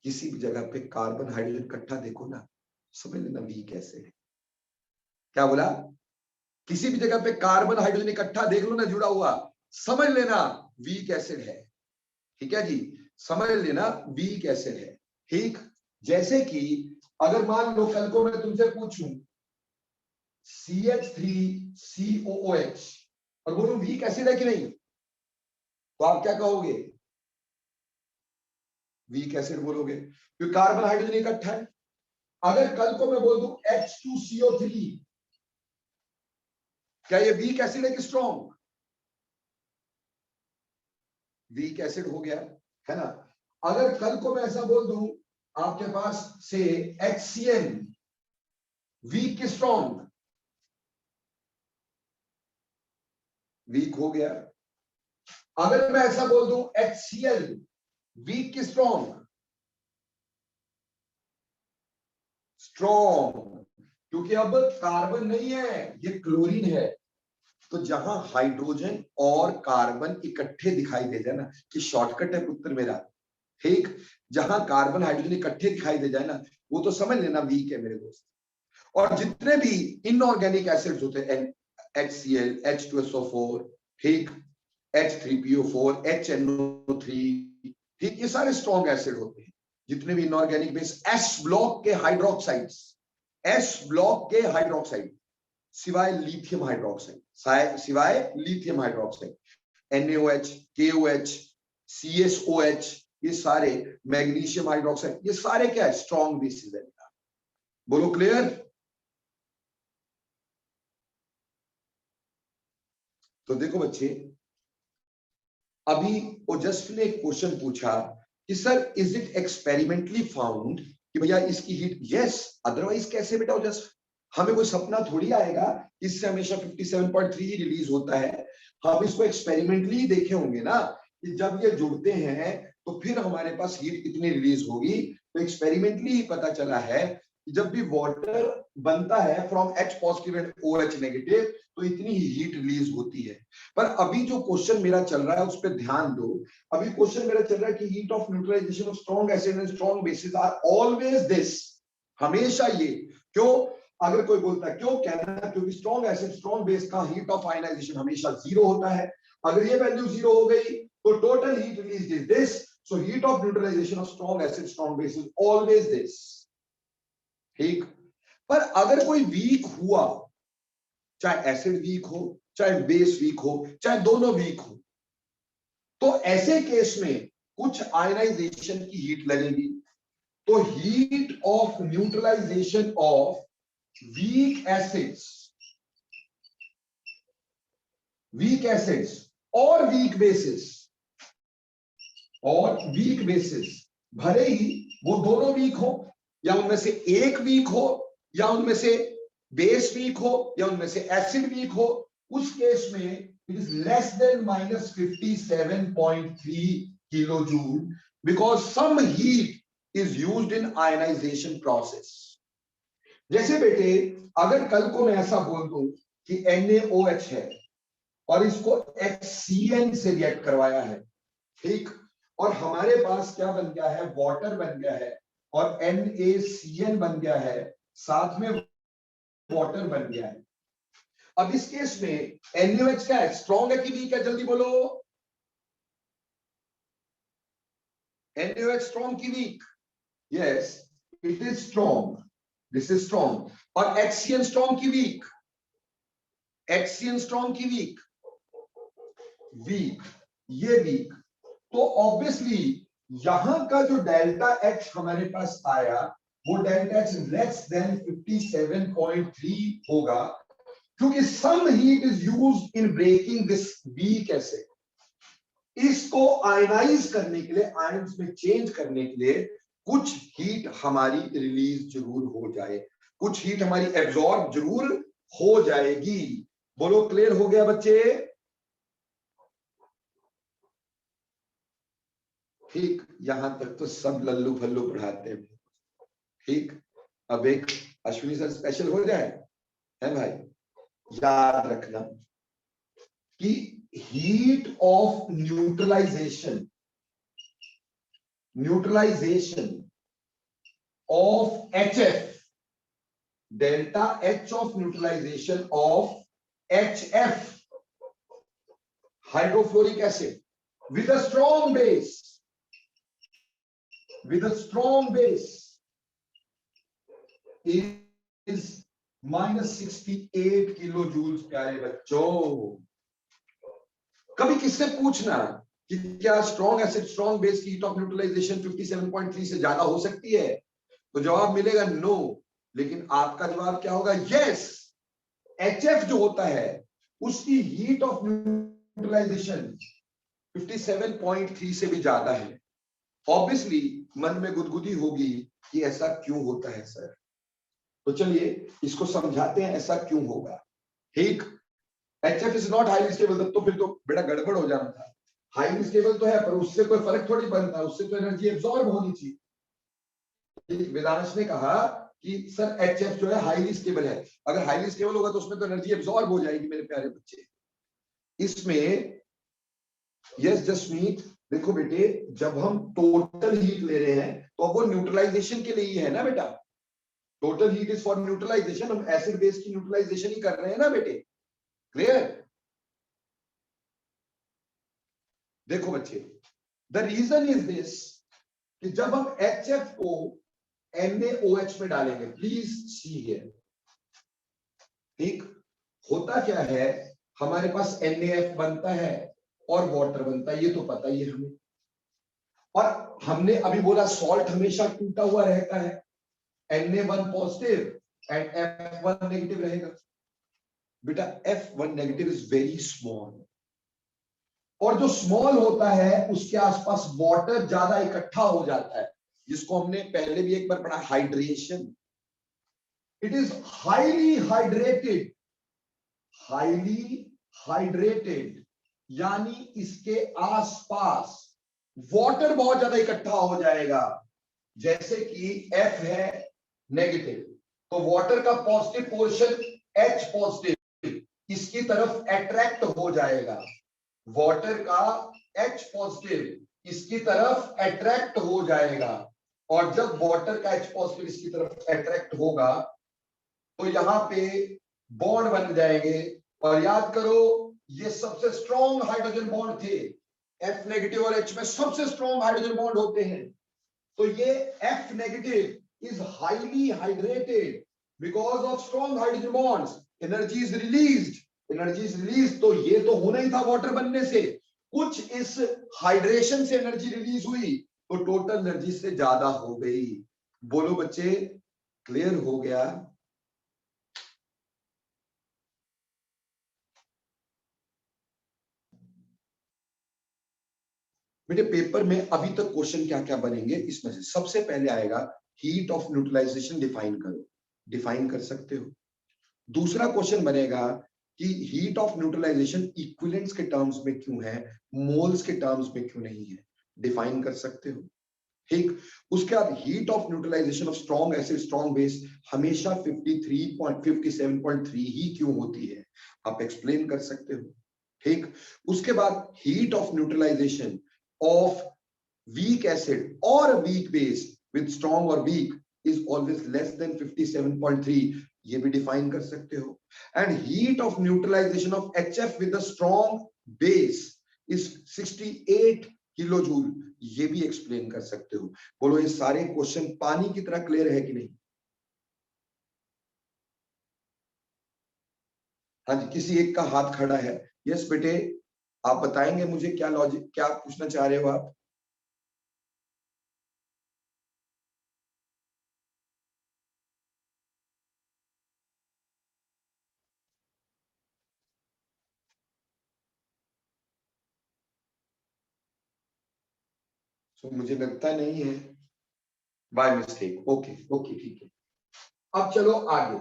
किसी भी जगह पे कार्बन हाइड्रोजन इकट्ठा देखो ना, समझ लेना वीक एसिड है। क्या बोला? किसी भी जगह पे कार्बन हाइड्रोजन इकट्ठा देख लो ना जुड़ा हुआ, समझ लेना वीक एसिड है। ठीक है जी, समझ लेना वीक एसिड है। ठीक, जैसे कि अगर मान लो कल को मैं तुमसे पूछूं CH3COOH और बोलूं वीक एसिड है कि नहीं, तो आप क्या कहोगे? वीक एसिड बोलोगे, क्योंकि कार्बन हाइड्रोजन इकट्ठा है। अगर कल को मैं बोल दूं H2CO3, क्या ये वीक एसिड है कि स्ट्रॉन्ग? वीक एसिड हो गया, है ना। अगर कल को मैं ऐसा बोल दूं आपके पास से HCl, वीक की स्ट्रॉन्ग? वीक हो गया। अगर मैं ऐसा बोल दूं HCl, वीक की स्ट्रॉन्ग? स्ट्रॉन्ग, क्योंकि अब कार्बन नहीं है, ये क्लोरीन है। तो जहां हाइड्रोजन और कार्बन इकट्ठे दिखाई दे जाए ना, कि शॉर्टकट है पुत्र मेरा। ठीक, जहां कार्बन हाइड्रोजन इकट्ठे दिखाई दे जाए ना, वो तो समझ लेना वीक है मेरे दोस्त। और जितने भी इनऑर्गेनिक एसिड्स होते हैं, HCl, H2SO4, ठीक, H3PO4, HNO3, ठीक, ये सारे स्ट्रॉन्ग एसिड होते हैं। जितने भी इनऑर्गेनिक बेस, एस ब्लॉक के हाइड्रोक्साइड्स, एस ब्लॉक के हाइड्रोक्साइड, सिवाय लिथियम हाइड्रोक्साइड, सिवाय lithium hydroxide, NaOH, KOH, CSOH, ये सारे, मैग्नीशियम हाइड्रोक्साइड, ये सारे क्या है? स्ट्रॉन्ग बेसिस है। बोलो क्लियर? तो देखो बच्चे, अभी ओजस्वी ने एक क्वेश्चन पूछा कि sir is it experimentally found कि भैया इसकी हीट, यस, अदरवाइज कैसे बेटा ओजस्वी? हमें कोई सपना थोड़ी आएगा इससे हमेशा 57.3 रिलीज होता है। हम इसको एक्सपेरिमेंटली देखे होंगे ना कि जब ये जुड़ते हैं तो फिर हमारे पास हीट कितनी रिलीज होगी। तो एक्सपेरिमेंटली ही पता चला है कि जब भी वाटर बनता है from H positive and OH negative, तो इतनी ही हीट रिलीज होती है। पर अभी जो क्वेश्चन मेरा चल रहा है उस पर ध्यान दो। अभी क्वेश्चन मेरा चल रहा है कि heat of neutralization of strong acid and strong bases are always this, हमेशा ये। क्यों? अगर कोई बोलता है क्यों, कहना क्योंकि स्ट्रॉन्ग एसिड स्ट्रॉन्ग बेस का हीट ऑफ आयनाइजेशन हमेशा 0 होता है। अगर ये वैल्यू 0 हो गई तो total heat release is this. So heat of neutralization of strong acid strong base is always this. ठीक, पर अगर कोई वीक हुआ, चाहे एसिड वीक हो, चाहे बेस वीक हो, चाहे दोनों वीक हो, तो ऐसे केस में कुछ आयनाइजेशन की हीट लगेगी। तो heat of neutralization of weak acids और वीक बेसिस, भले ही वो दोनों वीक हो, या उनमें से एक वीक हो, या उनमें से बेस वीक हो, या उनमें से एसिड वीक हो, उस केस में it is less than -57.3 kilojule because some heat is used in ionization process. जैसे बेटे, अगर कल को मैं ऐसा बोल दूं कि NaOH है और इसको HCN से रिएक्ट करवाया है, ठीक, और हमारे पास क्या बन गया है? वाटर बन गया है, और NaCN बन गया है, साथ में वाटर बन गया है। अब इस केस में NaOH क्या है? स्ट्रॉन्ग है कि वीक है? जल्दी बोलो। NaOH स्ट्रॉन्ग की weak? Yes, it is strong, this is strong. और HCN स्ट्रॉन्ग की वीक? HCN स्ट्रॉन्ग की वीक, ये वीक। तो ऑब्वियसली यहां का जो डेल्टा H हमारे पास आया, वो डेल्टा H लेस देन 57.3 होगा, क्योंकि some heat is used in breaking this weak acid. इसको आयनाइज करने के लिए, आयंस में चेंज करने के लिए कुछ हीट हमारी रिलीज जरूर हो जाए, कुछ हीट हमारी एब्जॉर्ब जरूर हो जाएगी। बोलो क्लियर हो गया बच्चे? ठीक, यहां तक तो सब लल्लू फल्लू पढ़ाते हैं। ठीक, अब एक अश्विनी सर स्पेशल हो जाए, है भाई। याद रखना कि heat of neutralization of HF delta H of neutralization of HF hydrofluoric acid with a strong base is -68 kilo joules. प्यारे बच्चों, कभी किससे पूछना कि क्या स्ट्रॉन्ग एसिड स्ट्रॉन्ग बेस की हीट ऑफ न्यूट्रलाइजेशन 57.3 से ज्यादा हो सकती है, तो जवाब मिलेगा नो। लेकिन आपका जवाब क्या होगा? यस। HF जो होता है उसकी हीट ऑफ न्यूट्रलाइजेशन 57.3 से भी ज्यादा है। ऑब्वियसली मन में गुदगुदी होगी कि ऐसा क्यों होता है सर। तो चलिए इसको समझाते हैं ऐसा क्यों होगा। ठीक, HF is not highly stable, तो फिर तो बेटा गड़बड़ हो जाना था। हाईली स्टेबल तो है पर उससे कोई फर्क थोड़ी पड़ता, उससे तो एनर्जी एब्जॉर्ब होनी चाहिए। वेदांश ने कहा कि सर HF जो है हाईली स्टेबल है, अगर हाईली स्टेबल होगा तो उसमें तो एनर्जी एब्जॉर्ब हो जाएगी मेरे प्यारे बच्चे। इसमें यस जसमीत, देखो बेटे, जब हम टोटल हीट ले रहे हैं तो वो न्यूट्रलाइजेशन के लिए ही है ना बेटा। Total heat is for neutralization, हम एसिड बेस की न्यूट्रलाइजेशन ही कर रहे हैं ना बेटे। क्लियर? देखो बच्चे, द रीजन इज दिस कि जब हम HF को NaOH में डालेंगे, प्लीज सी हियर, ठीक, होता क्या है, हमारे पास NaF बनता है और वाटर बनता है, ये तो पता ही है हमें। और हमने अभी बोला सॉल्ट हमेशा टूटा हुआ रहता है, Na1 positive and F1 negative रहेगा। बेटा F1 negative is very small, और जो स्मॉल होता है उसके आसपास वाटर ज्यादा इकट्ठा हो जाता है, जिसको हमने पहले भी एक बार पढ़ा, hydration. It is highly hydrated, यानी इसके आसपास वाटर बहुत ज्यादा इकट्ठा हो जाएगा। जैसे कि F है नेगेटिव, तो वाटर का पॉजिटिव पोर्शन H पॉजिटिव इसकी तरफ अट्रैक्ट हो जाएगा, वाटर का H पॉजिटिव इसकी तरफ अट्रैक्ट हो जाएगा। और जब वाटर का H पॉजिटिव इसकी तरफ अट्रैक्ट होगा तो यहां पे बॉन्ड बन जाएंगे। और याद करो, ये सबसे स्ट्रॉन्ग हाइड्रोजन बॉन्ड थे, F नेगेटिव और H में सबसे स्ट्रॉन्ग हाइड्रोजन बॉन्ड होते हैं। तो ये F negative is highly hydrated because of strong hydrogen bonds, energy is release. तो ये तो होना ही था वाटर बनने से, कुछ इस हाइड्रेशन से एनर्जी रिलीज हुई तो टोटल एनर्जी से ज्यादा हो गई। बोलो बच्चे, क्लियर हो गया? बेटे पेपर में अभी तक क्वेश्चन क्या क्या बनेंगे, इसमें से सबसे पहले आएगा हीट ऑफ न्यूट्रलाइजेशन डिफाइन करो, डिफाइन कर सकते हो। दूसरा क्वेश्चन बनेगा कि हीट ऑफ न्यूट्रलाइजेशन इक्विवेलेंट्स के टर्म्स में क्यों है, मोल्स के टर्म्स में क्यों नहीं है, डिफाइन कर सकते हो। ठीक, उसके बाद heat of neutralization of strong acid strong base हमेशा 57.3 ही क्यों होती है, आप एक्सप्लेन कर सकते हो। ठीक, उसके बाद heat of neutralization of weak acid और वीक बेस विद स्ट्रॉन्ग और weak is always less than 57.3, ये भी डिफाइन कर सकते हो। And heat of neutralization of HF with a strong base is 68 kilo joule, ये भी एक्सप्लेन कर सकते हो। बोलो ये सारे क्वेश्चन पानी की तरह क्लियर है कि नहीं? हाँ जी, किसी एक का हाथ खड़ा है। यस बेटे, आप बताएंगे मुझे क्या लॉजिक, क्या पूछना चाह रहे हो आप? तो मुझे लगता नहीं है, बाय मिस्टेक। ओके ओके ठीक है। अब चलो आगे,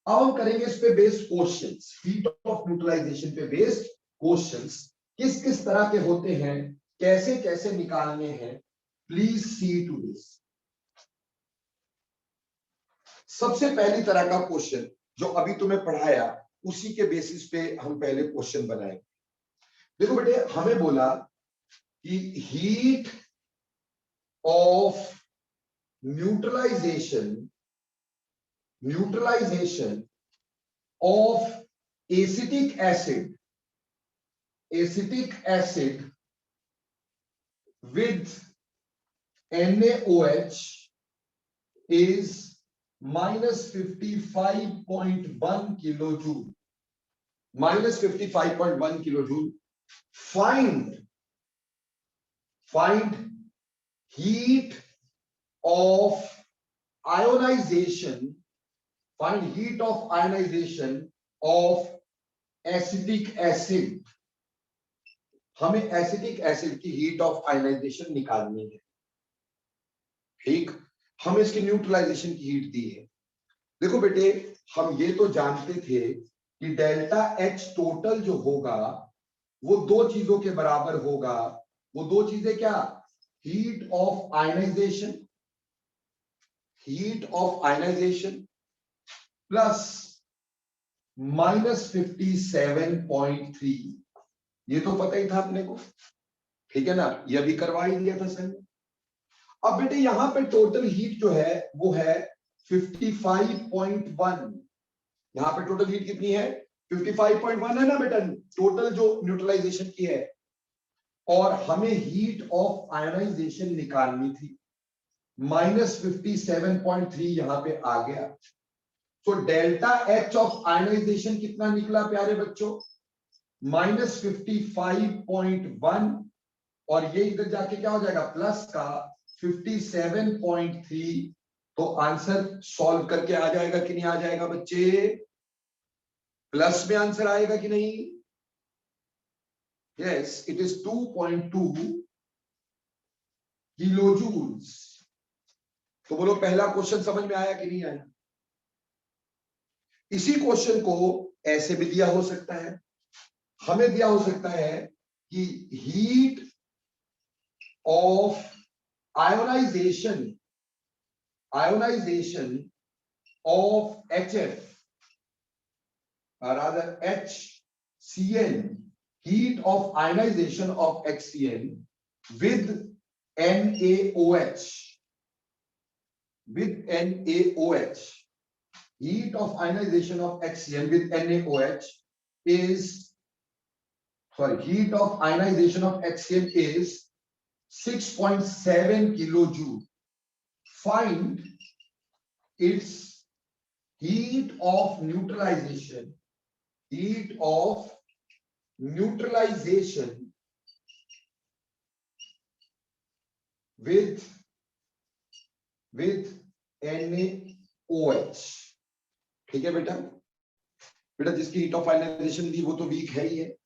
अब हम करेंगे इस पे based questions, heat of neutralization पे बेस्ड क्वेश्चंस किस किस तरह के होते हैं, कैसे कैसे निकालने हैं, प्लीज सी टू दिस। सबसे पहली तरह का क्वेश्चन जो अभी तुम्हें पढ़ाया उसी के बेसिस पे हम पहले क्वेश्चन बनाएंगे। देखो बेटे, हमें बोला कि heat of neutralization neutralization of acetic acid with NaOH is minus 55.1 kilojoule. Minus 55.1 kilojoule. Find heat of ionization. Find heat of ionization of acetic acid. हमें एसिटिक एसिड की हीट ऑफ आयनाइजेशन निकालनी है. ठीक, हमें इसकी न्यूट्रलाइजेशन की हीट दी है. देखो बेटे, हम ये तो जानते थे कि डेल्टा एच टोटल जो होगा वो दो चीजों के बराबर होगा. वो दो चीजें क्या? Heat of ionization plus -57.3. ये तो पता ही था अपने को, ठीक है ना, ये भी करवा ही दिया था सर. अब बेटे यहां पे टोटल हीट जो है वो है 55.1. यहां पे टोटल हीट कितनी है? 55.1 है ना बेटा, टोटल जो न्यूट्रलाइजेशन की है. और हमें हीट ऑफ आयनाइजेशन निकालनी थी. -57.3 यहां पे आ गया. तो डेल्टा एच ऑफ आयनाइजेशन कितना निकला प्यारे बच्चों? -55.1. और ये इधर जाके क्या हो जाएगा? प्लस का 57.3. तो आंसर सॉल्व करके आ जाएगा कि नहीं आ जाएगा बच्चे? प्लस में आंसर आएगा कि नहीं? Yes, it is 2.2 किलोजूल्स. तो बोलो पहला क्वेश्चन समझ में आया कि नहीं आया? इसी क्वेश्चन को ऐसे भी दिया हो सकता है. हमें दिया हो सकता है कि heat of ionization of HF rather HCN, heat of ionization of HCN with NaOH. Heat of ionization of HCN with NaOH is, heat of ionization of HCN is 6.7 kilojoule. Find its heat of neutralization with NaOH. ठीक है बेटा, जिसकी हीट ऑफ आयनाइजेशन दी वो तो वीक है ही है.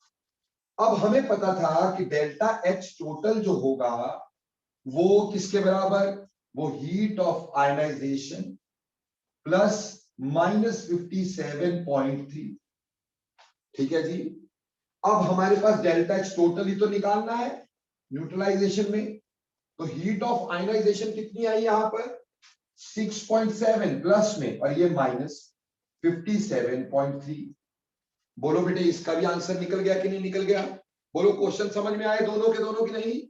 अब हमें पता था कि डेल्टा एच टोटल जो होगा वो किसके बराबर? वो हीट ऑफ आयनाइजेशन प्लस -57.3. ठीक है जी. अब हमारे पास डेल्टा एच टोटल ही तो निकालना है न्यूट्रलाइजेशन में. तो हीट ऑफ आयनाइजेशन कितनी आई यहां पर? 6.7 प्लस में, और ये -57.3. बोलो बेटे इसका भी आंसर निकल गया कि नहीं निकल गया? बोलो क्वेश्चन समझ में आए दोनों के दोनों की नहीं?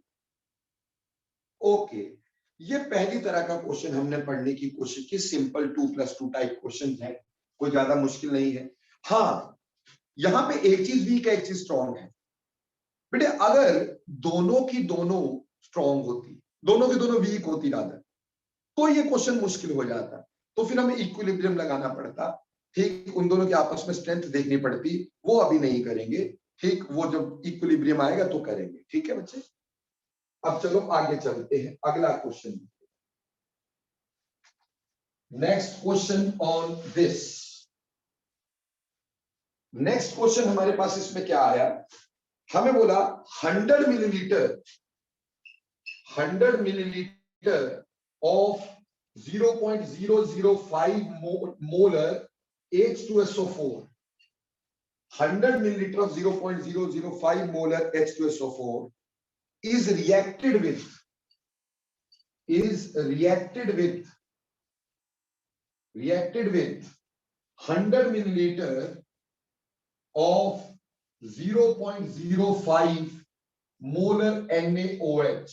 ओके, ये पहली तरह का क्वेश्चन हमने पढ़ने की कोशिश की. सिंपल 2+2 टाइप क्वेश्चन है, कोई ज्यादा मुश्किल नहीं है. हाँ, यहां पे एक चीज वीक है, एक चीज स्ट्रॉन्ग है. बेटे अगर दोनों की दोनों स्ट्रॉन्ग होती, दोनों की दोनों वीक होती रादर, तो ये क्वेश्चन मुश्किल हो जाता. तो फिर हमें इक्विलिब्रियम लगाना पड़ता. ठीक, उन दोनों की आपस में स्ट्रेंथ देखनी पड़ती. वो अभी नहीं करेंगे. ठीक, वो जब इक्विलिब्रियम आएगा तो करेंगे. ठीक है बच्चे, अब चलो आगे चलते हैं. अगला question, next question on this. Next question हमारे पास इसमें क्या आया? हमें बोला 100 millilitre of 0.005 molar H2SO4. 100 milliliter of 0.005 molar H2SO4 is reacted with 100 milliliter of 0.05 molar NaOH.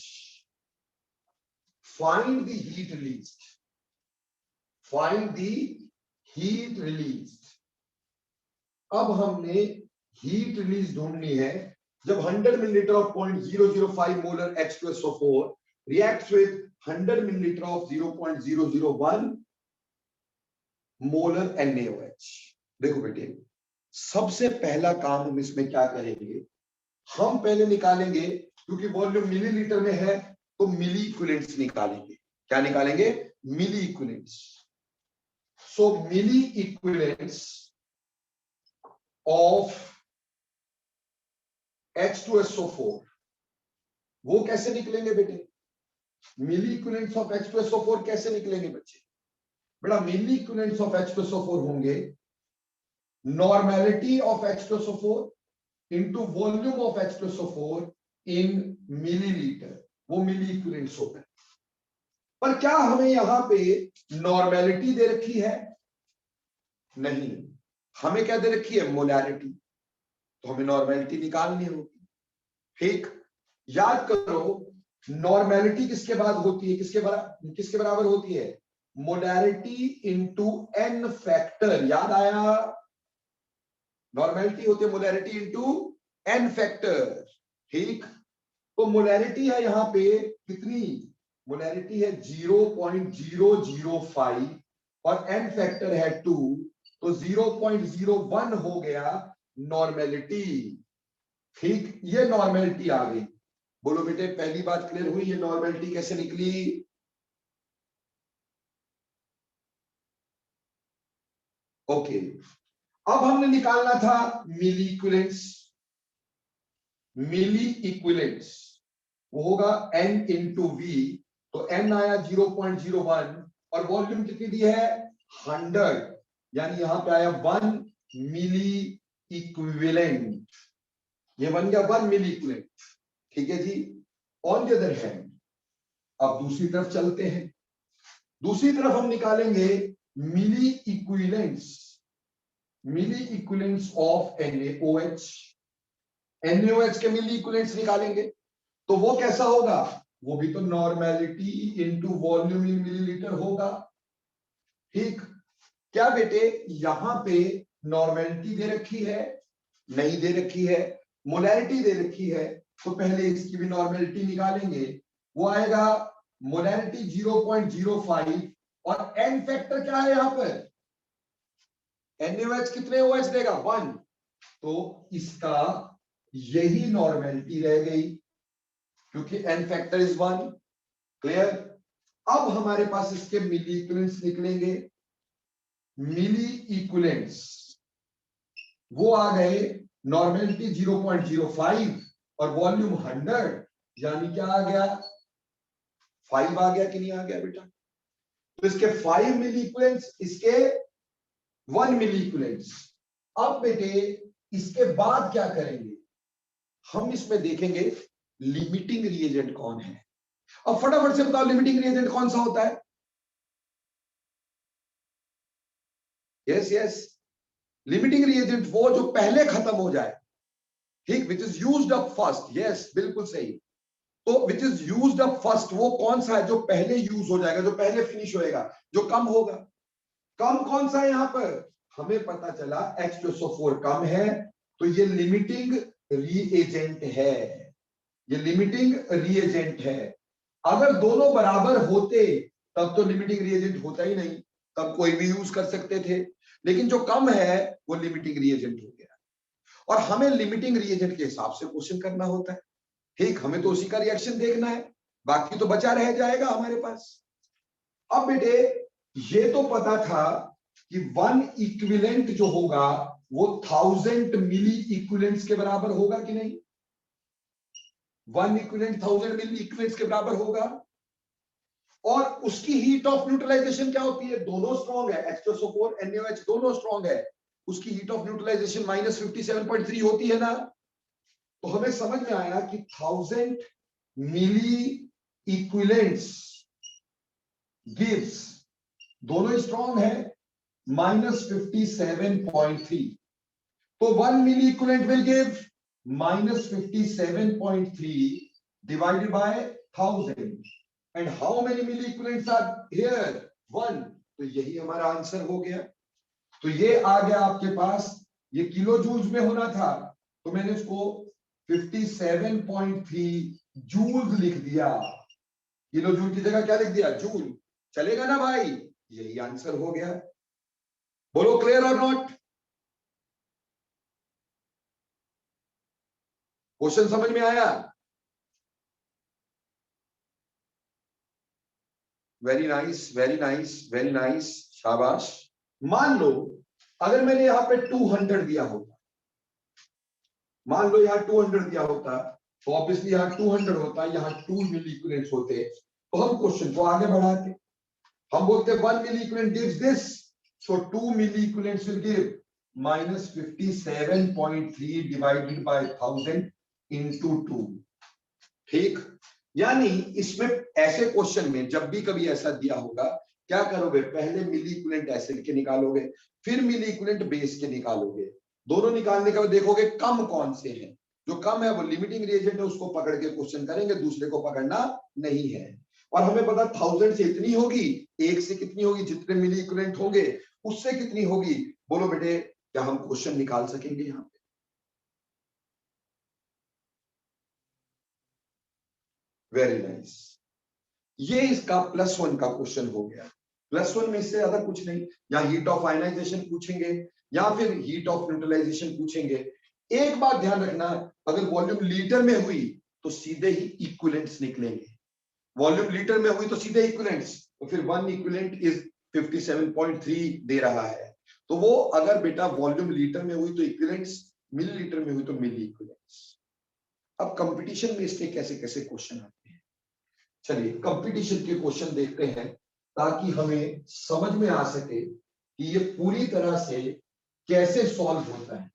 Find the heat heat release. अब हमने हीट रिलीज ढूंढनी है जब 100 millilitre of 0.005 molar H2SO4 reacts with 100 millilitre of 0.001 molar NaOH। देखो बेटे, सबसे पहला काम हम इसमें क्या करेंगे, हम पहले निकालेंगे, क्योंकि वॉल्यूम मिलीलीटर में है तो मिली इक्विवेलेंट्स निकालेंगे। क्या निकालेंगे? Milli equivalents. So milli equivalents of H2SO4 वो कैसे निकलेंगे बेटे? मिली इक्विवेलेंट्स ऑफ H2SO4 कैसे निकलेंगे बच्चे? बेटा मिली इक्विवेलेंट्स ऑफ H2SO4 होंगे normality of H2SO4 into volume of H2SO4 in millilitre, वो मिली इक्विवेलेंट्स होगा। पर क्या हमें यहां पे नॉर्मेलिटी दे रखी है? नहीं, हमें क्या दे रखी है? मोलैरिटी। तो हमें नॉर्मेलिटी निकालनी होगी। ठीक, याद करो नॉर्मेलिटी किसके बाद होती है? किसके बराबर होती है? Molarity into n factor. याद आया? नॉर्मेलिटी होती है मोलैरिटी इंटू एन फैक्टर। ठीक, तो मोलैरिटी है यहां पे कितनी? मोलैरिटी है 0.005 और एन फैक्टर है 2, तो 0.01 हो गया नॉर्मेलिटी। ठीक, ये नॉर्मेलिटी आ गई। बोलो बेटे, पहली बात क्लियर हुई? ये नॉर्मेलिटी कैसे निकली? ओके, अब हमने निकालना था मिली इक्विवेलेंट्स। मिली इक्विवेलेंट्स वो होगा n इंटू वी, तो n आया 0.01 और वॉल्यूम कितनी दी है? 100, यानी यहां पे आया 1 मिली इक्विवेलेंट। ये बन गया 1 मिली इक्विवेलेंट। ठीक है जी। ऑन द अदर हैंड अब दूसरी तरफ चलते हैं। दूसरी तरफ हम निकालेंगे milli equivalents of NaOH। NaOH के मिली इक्विवेलेंट्स निकालेंगे तो वो कैसा होगा? वो भी तो नॉर्मेलिटी इंटू वॉल्यूम इन मिलीलीटर होगा। ठीक, क्या बेटे यहां पे नॉर्मेलिटी दे रखी है? नहीं दे रखी है। मोलैरिटी दे रखी है, तो पहले इसकी भी नॉर्मेलिटी निकालेंगे। वो आएगा मोलैरिटी 0.05 और एन फैक्टर क्या है यहां पर? NaOH कितने OH देगा? 1, तो इसका यही नॉर्मेलिटी रह गई क्योंकि एन फैक्टर इज 1। क्लियर? अब हमारे पास इसके मिली इक्विवेलेंट्स निकलेंगे। मिली इक्विवेलेंट्स वो आ गए नॉर्मेलिटी 0.05 और वॉल्यूम 100, यानी क्या आ गया? 5 आ गया कि नहीं आ गया बेटा? तो इसके 5 मिली इक्विवेलेंट्स, इसके 1 मिली इक्विवेलेंट्स। अब बेटे इसके बाद क्या करेंगे? हम इसमें देखेंगे लिमिटिंग रिएजेंट कौन है। अब फटाफट से बताओ लिमिटिंग रिएजेंट कौन सा होता है? यस, लिमिटिंग रिएजेंट वो जो पहले खत्म हो जाए। ठीक, which is used up first. Yes, बिल्कुल सही। तो which is used up first वो कौन सा है? जो पहले यूज हो जाएगा, जो पहले फिनिश होएगा, जो कम होगा। कम कौन सा है यहां पर? हमें पता चला H2SO4 कम है, तो ये लिमिटिंग रिएजेंट है। ये लिमिटिंग रिएजेंट है। अगर दोनों बराबर होते तब तो लिमिटिंग रिएजेंट होता ही नहीं, तब कोई भी यूज कर सकते थे। लेकिन जो कम है वो लिमिटिंग रिएजेंट हो गया, और हमें लिमिटिंग रिएजेंट के हिसाब से क्वेश्चन करना होता है। ठीक, हमें तो उसी का रिएक्शन देखना है, बाकी तो बचा रह जाएगा हमारे पास। अब बेटे ये तो पता था कि 1 इक्विवेलेंट जो होगा वो 1000 मिली इक्विवेलेंट्स के बराबर होगा कि नहीं? 1 इक्विवेलेंट 1000 मिली इक्विवेलेंट्स के बराबर होगा। और उसकी हीट ऑफ न्यूट्रलाइजेशन क्या होती है? दोनों स्ट्रॉन्ग है, H2SO4 NaOH दोनों स्ट्रॉन्ग है। उसकी हीट ऑफ न्यूट्रलाइजेशन -57.3 होती है ना। तो हमें समझ में आया कि 1000 मिली इक्विवेलेंट्स गिव्स, दोनों स्ट्रॉन्ग है, -57.3। तो 1 milli equivalent will give -57.3 divided by 1000, and how many milli equivalents are here? 1। तो यही हमारा आंसर हो गया। तो ये आ गया आपके पास, ये किलो जूल्स में होना था तो मैंने इसको 57.3 जूल्स लिख दिया। किलो जूल की जगह क्या लिख दिया? जूल। चलेगा ना भाई? यही आंसर हो गया। बोलो क्लियर और नॉट? क्वेश्चन समझ में आया? Very nice, very nice, very nice, शाबाश। मान लो अगर मैंने यहां पे 200 दिया होता, मान लो यहां 200 दिया होता, तो ऑब्वियसली यहां 200 होता, यहां 2 मिली इक्विवेलेंट्स होते, तो हम क्वेश्चन को आगे बढ़ाते, हम बोलते 1 milli equivalent gives this, so 2 milli equivalents will give -57.3 divided by 1000 into 2। ठीक, यानी इसमें ऐसे क्वेश्चन में जब भी कभी ऐसा दिया होगा, क्या करोगे? पहले मिली इक्विवेलेंट एसिड के निकालोगे, फिर मिली इक्विवेलेंट बेस के निकालोगे। दोनों निकालने के बाद देखोगे कम कौन से हैं, जो कम है वो लिमिटिंग रिएजेंट है, उसको पकड़ के क्वेश्चन करेंगे, दूसरे को पकड़ना नहीं है। और हमें पता 1000 से इतनी होगी, एक से कितनी होगी, जितने मिली इक्विवेलेंट होंगे उससे कितनी होगी। बोलो बेटे, क्या हम क्वेश्चन निकाल सकेंगे यहाँ पे? Very nice. ये इसका +1 का क्वेश्चन हो गया। +1 में इससे ज्यादा कुछ नहीं, या हीट ऑफ आयनाइजेशन पूछेंगे या फिर हीट ऑफ न्यूट्रलाइजेशन पूछेंगे। एक बात ध्यान रखना, अगर वॉल्यूम लीटर में हुई तो सीधे ही इक्विवेलेंट्स निकलेंगे। वॉल्यूम लीटर में हुई तो सीधे इक्विवेलेंट्स, तो फिर 1 इक्विवेलेंट इज 57.3 दे रहा है। तो वो अगर बेटा वॉल्यूम लीटर में हुई तो इक्विवेलेंट्स, मिलीलीटर में हुई तो मिली इक्विवेलेंट्स। अब कंपटीशन में इसके कैसे कैसे क्वेश्चन आते हैं, चलिए कंपटीशन के क्वेश्चन देखते हैं, ताकि हमें समझ में आ सके कि ये पूरी तरह से कैसे सॉल्व होता है,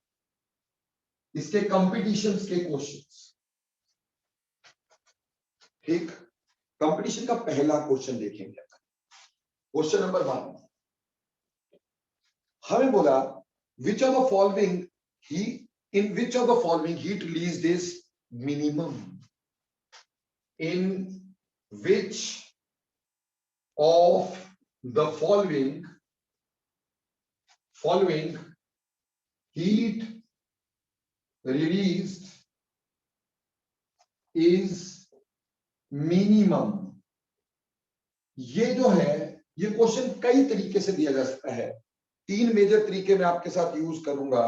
इसके कंपटीशंस के क्वेश्चंस। ठीक, कंपटीशन का पहला क्वेश्चन देखेंगे। क्वेश्चन नंबर 1 हमें बोला which of the following he in which of the following heat released is minimum, in which of the following heat released is minimum। ये जो है, ये क्वेश्चन कई तरीके से दिया जा सकता है। 3 मेजर तरीके मैं आपके साथ यूज करूंगा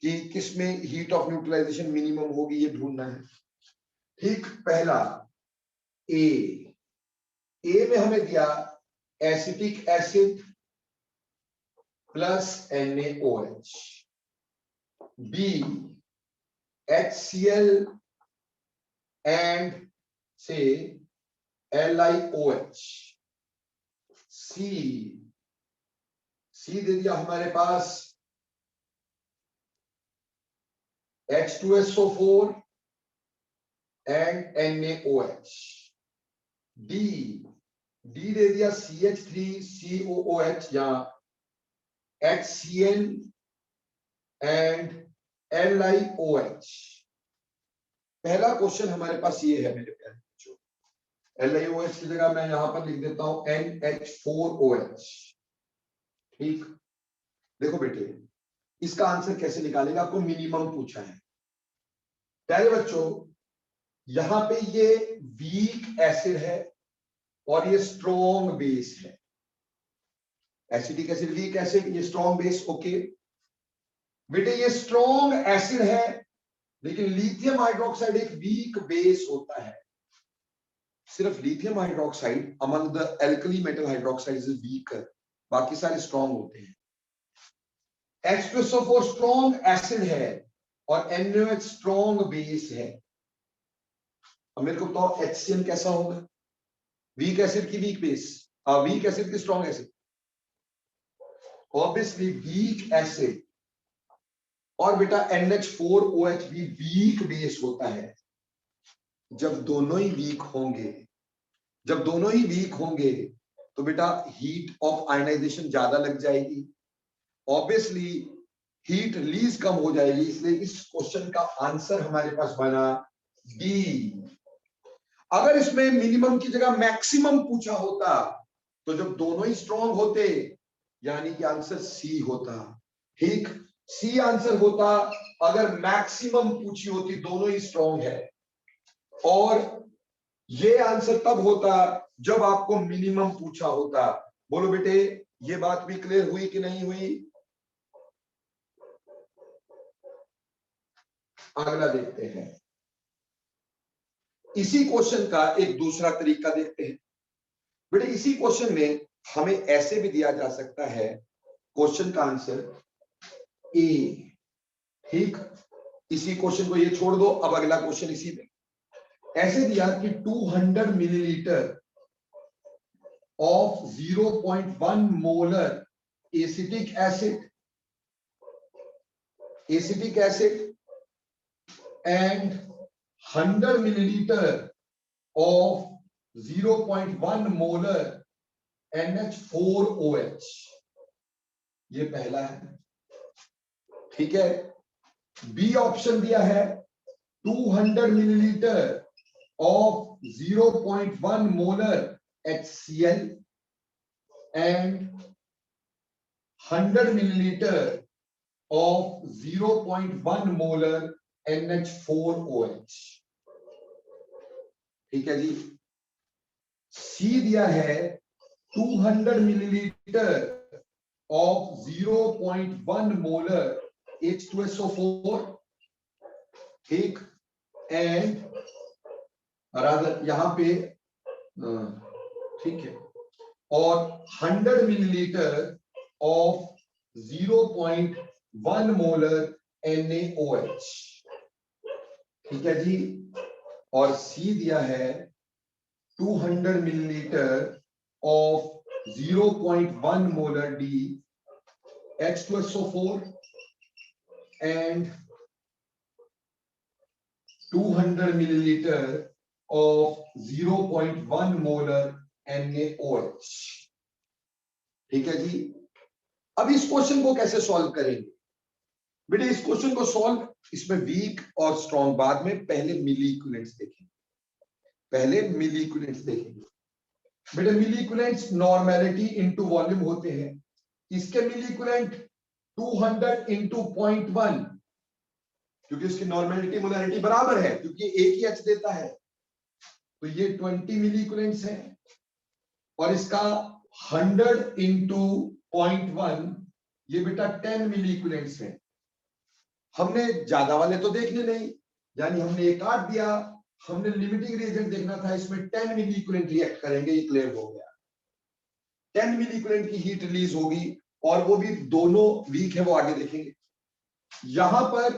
कि किसमें हीट ऑफ न्यूट्रलाइजेशन मिनिमम होगी, ये ढूंढना है। ठीक, पहला ए में हमें दिया acetic acid plus NaOH, B HCl and say LiOH, C दे दिया हमारे पास H2SO4 and NaOH, D दे दिया CH3COOH या HCl and LiOH। पहला क्वेश्चन हमारे पास ये है मेरे प्यारे बच्चों, LiOH की जगह मैं यहां पर लिख देता हूं NH4OH। ठीक, देखो बेटे, इसका आंसर कैसे निकालेगा, आपको मिनिमम पूछा है। प्यारे बच्चों, यहां पे ये वीक एसिड है और ये स्ट्रॉन्ग बेस है। एसिडिक एसिड वीक एसिड, ये स्ट्रॉन्ग बेस। ओके बेटे, ये स्ट्रॉन्ग एसिड है, लेकिन लिथियम हाइड्रोक्साइड एक वीक बेस होता है। सिर्फ lithium hydroxide among the alkali metal hydroxides is weaker, बाकी सारे स्ट्रॉन्ग होते हैं। H2SO4 स्ट्रॉन्ग एसिड है और NaOH स्ट्रॉन्ग बेस है। अब मेरे को बताओ HCl कैसा होगा, वीक एसिड की वीक बेस, वीक एसिड की strong acid. Obviously week acid, और बेटा NH4OH भी वीक बेस होता है। जब दोनों ही वीक होंगे तो बेटा हीट ऑफ आयनाइजेशन ज्यादा लग जाएगी, ऑब्वियसली हीट रिलीज कम हो जाएगी। इसलिए इस क्वेश्चन का आंसर हमारे पास बना डी। अगर इसमें मिनिमम की जगह मैक्सिमम पूछा होता, तो जब दोनों ही स्ट्रॉन्ग होते यानी कि आंसर सी होता। ठीक, सी आंसर होता अगर मैक्सिमम पूछी होती, दोनों ही स्ट्रॉन्ग है। और ये आंसर तब होता जब आपको मिनिमम पूछा होता। बोलो बेटे, ये बात भी क्लियर हुई कि नहीं हुई? अगला देखते हैं। इसी क्वेश्चन का एक दूसरा तरीका देखते हैं। बेटे इसी क्वेश्चन में हमें ऐसे भी दिया जा सकता है क्वेश्चन का आंसर ए। ठीक, इसी क्वेश्चन को ये छोड़ दो, अब अगला क्वेश्चन इसी में ऐसे दिया कि 200 millilitre of 0.1 molar acetic acid and 100 milliliter of 0.1 molar NH4OH। ये पहला है। ठीक है, बी ऑप्शन दिया है 200 millilitre of 0.1 molar HCl and 100 milliliter of 0.1 molar NH4OH। ठीक है जी। सी दिया है 200 मिलीलीटर ऑफ 0.1 मोलर H2SO4। ठीक, एंड यहां पे ठीक है, और 100 मिलीलीटर ऑफ 0.1 मोलर NaOH। ठीक है जी। और सी दिया है 200 millilitre of 0.1 molar D H2SO4 and 200 milliliter of 0.1 molar NaOH। ठीक है जी। अब इस क्वेश्चन को कैसे सॉल्व करेंगे? बेटे इस क्वेश्चन को सॉल्व, इसमें वीक और स्ट्रॉन्ग बाद में, पहले मिली इक्विवेलेंट्स देखेंगे। बेटे मिली इक्विवेलेंट्स नॉर्मेलिटी इनटू वॉल्यूम होते हैं। इसके मिली इक्विवेलेंट 200 इंटू 0.1, क्योंकि इसकी नॉर्मेलिटी मोलैरिटी बराबर है, क्योंकि एक ही एच देता है, तो ये 20 मिली इक्विवेलेंट्स है। और इसका 100 इंटू 0.1, ये बेटा 10 मिली इक्विवेलेंट्स है। हमने ज्यादा वाले तो देखने नहीं, यानी हमने एक काट दिया। हमने लिमिटिंग रिएजेंट देखना था, इसमें 10 मिली इक्विवेलेंट रिएक्ट करेंगे, ये क्लियर हो गया। 10 मिली इक्विवेलेंट की हीट रिलीज होगी, और वो भी दोनों वीक है, वो आगे देखेंगे। यहां पर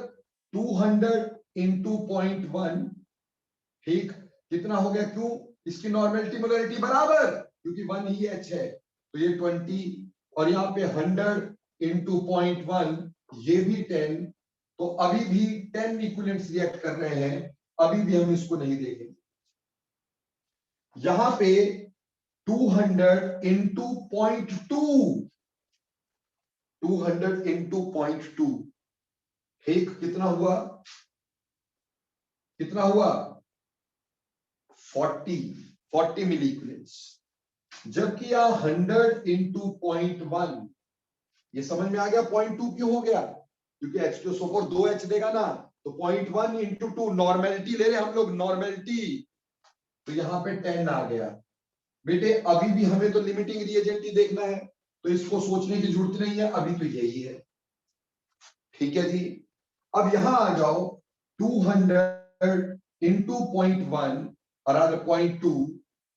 200 इंटू 0.1, ठीक, कितना हो गया? क्यों? इसकी नॉर्मेलिटी मोलैरिटी बराबर, क्योंकि 1 ही एच है, तो ये 20, और यहाँ पे 100 इंटू 0.1, ये भी 10। तो अभी भी 10 इक्विवेलेंट्स रिएक्ट कर रहे हैं, अभी भी हम इसको नहीं देखेंगे। यहां पे 200 इंटू 0.2, 200 इंटू 0.2, ठीक, कितना हुआ? 40 मिली इक्विवेलेंट्स। जबकि यहां 100 इंटू 0.1, ये समझ में आ गया 0.2 क्यों हो गया? क्योंकि H2SO4 2H देगा ना, तो 0.1 इंटू 2, नॉर्मेलिटी ले रहे हम लोग, नॉर्मेलिटी, तो यहां पे 10 आ गया। बेटे अभी भी हमें तो लिमिटिंग रिएजेंट ही देखना है, तो इसको सोचने की जरूरत नहीं है, अभी तो यही है। ठीक है जी। अब यहां आ जाओ, 200 इंटू 0.1 और 0.2,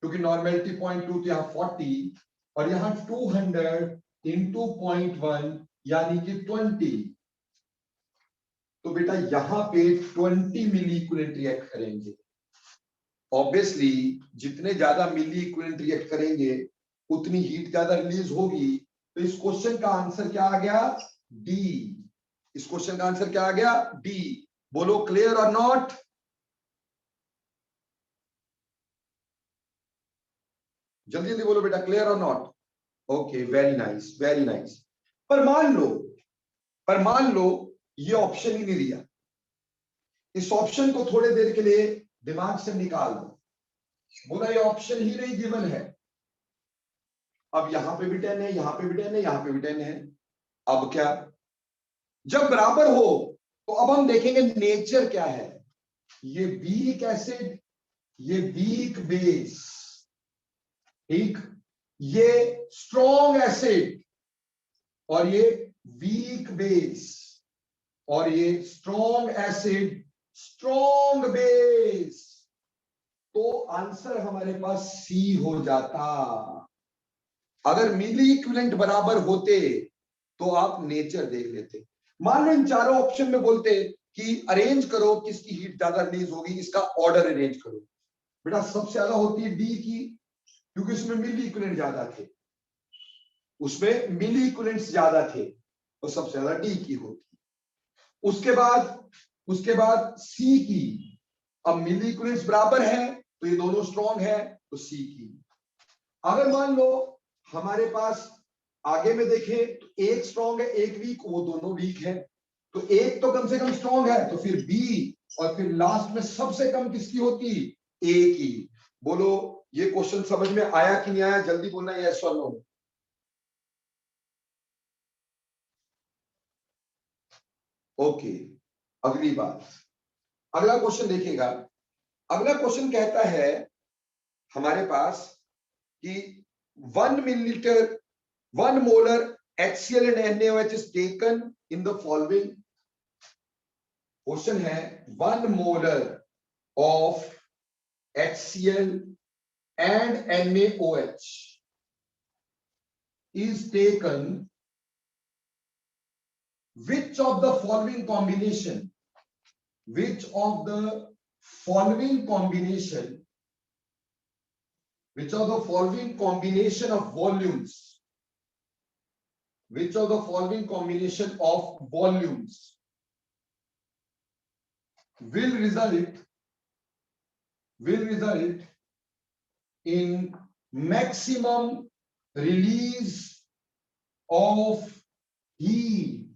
क्योंकि नॉर्मेलिटी 0.2, तो यहाँ 40, और यहाँ 200 इंटू 0.1 यानी कि 20। तो बेटा यहां पे 20 मिली इक्विवेलेंट रिएक्ट करेंगे। ऑब्वियसली जितने ज्यादा मिली इक्विवेलेंट रिएक्ट करेंगे, उतनी हीट ज्यादा रिलीज होगी। तो इस क्वेश्चन का आंसर क्या आ गया? डी। इस क्वेश्चन का आंसर क्या आ गया? डी। बोलो क्लियर और नॉट? जल्दी जल्दी बोलो बेटा, क्लियर और not? Okay, very nice, very nice. पर मान लो ये ऑप्शन ही नहीं दिया। इस ऑप्शन को थोड़ी देर के लिए दिमाग से निकाल दो। बोला ये ऑप्शन ही नहीं गिवन है, अब यहां पे भी 10 है, यहां पे भी 10 है, यहां पे भी 10 है। अब क्या, जब बराबर हो तो अब हम देखेंगे नेचर क्या है। ये वीक एसिड, ये वीक बेस, ठीक, ये स्ट्रॉन्ग एसिड और ये वीक बेस, और ये स्ट्रॉन्ग एसिड स्ट्रॉन्ग बेस, तो आंसर हमारे पास सी हो जाता। अगर मिली इक्विवेलेंट बराबर होते तो आप नेचर देख लेते। मान लो इन चारों ऑप्शन में बोलते कि अरेंज करो किसकी हीट ज्यादा रिलीज होगी, इसका ऑर्डर अरेंज करो। बेटा सबसे ज्यादा होती है डी की, क्योंकि उसमें मिली इक्विवेलेंट ज्यादा थे, उसमें मिली इक्विवेलेंट्स ज्यादा थे, तो सबसे ज्यादा डी की होती। उसके बाद सी की। अब मिली इक्विवेलेंट्स बराबर है तो ये दोनों स्ट्रॉन्ग है, तो सी की। अगर मान लो हमारे पास आगे में देखें तो एक स्ट्रॉन्ग है एक वीक, वो दोनों वीक है, तो एक तो कम से कम स्ट्रॉन्ग है, तो फिर बी, और फिर लास्ट में सबसे कम किसकी होती, ए की। बोलो ये क्वेश्चन समझ में आया कि नहीं आया, जल्दी बोलना यस और नो। ओके, अगली बात, अगला क्वेश्चन देखिएगा। अगला क्वेश्चन कहता है हमारे पास कि 1 millilitre 1 molar HCl and NaOH is taken in the following. Question है 1 molar of HCl and NaOH is taken, which of the following combination, which of the following combination, which of the following combination of volumes, which of the following combination of volumes will result in maximum release of heat?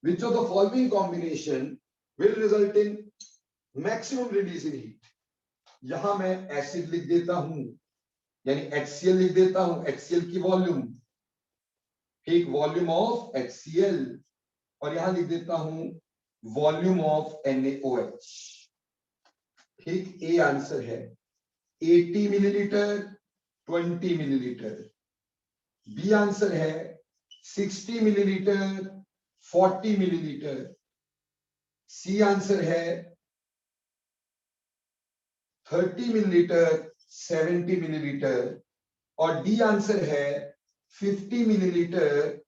Which of the following combination will result in maximum release in heat? यहां मैं एसिड लिख देता हूं, यानी HCl लिख देता हूं, HCl की वॉल्यूम, ठीक, वॉल्यूम ऑफ HCl, और यहां लिख देता हूं वॉल्यूम ऑफ NaOH, ठीक। ए आंसर है 80 मिलीलीटर 20 मिलीलीटर। बी आंसर है 60 मिलीलीटर 40 मिलीलीटर। सी आंसर है 30 मिलीलीटर 70 मिलीलीटर, और डी आंसर है 50 मिलीलीटर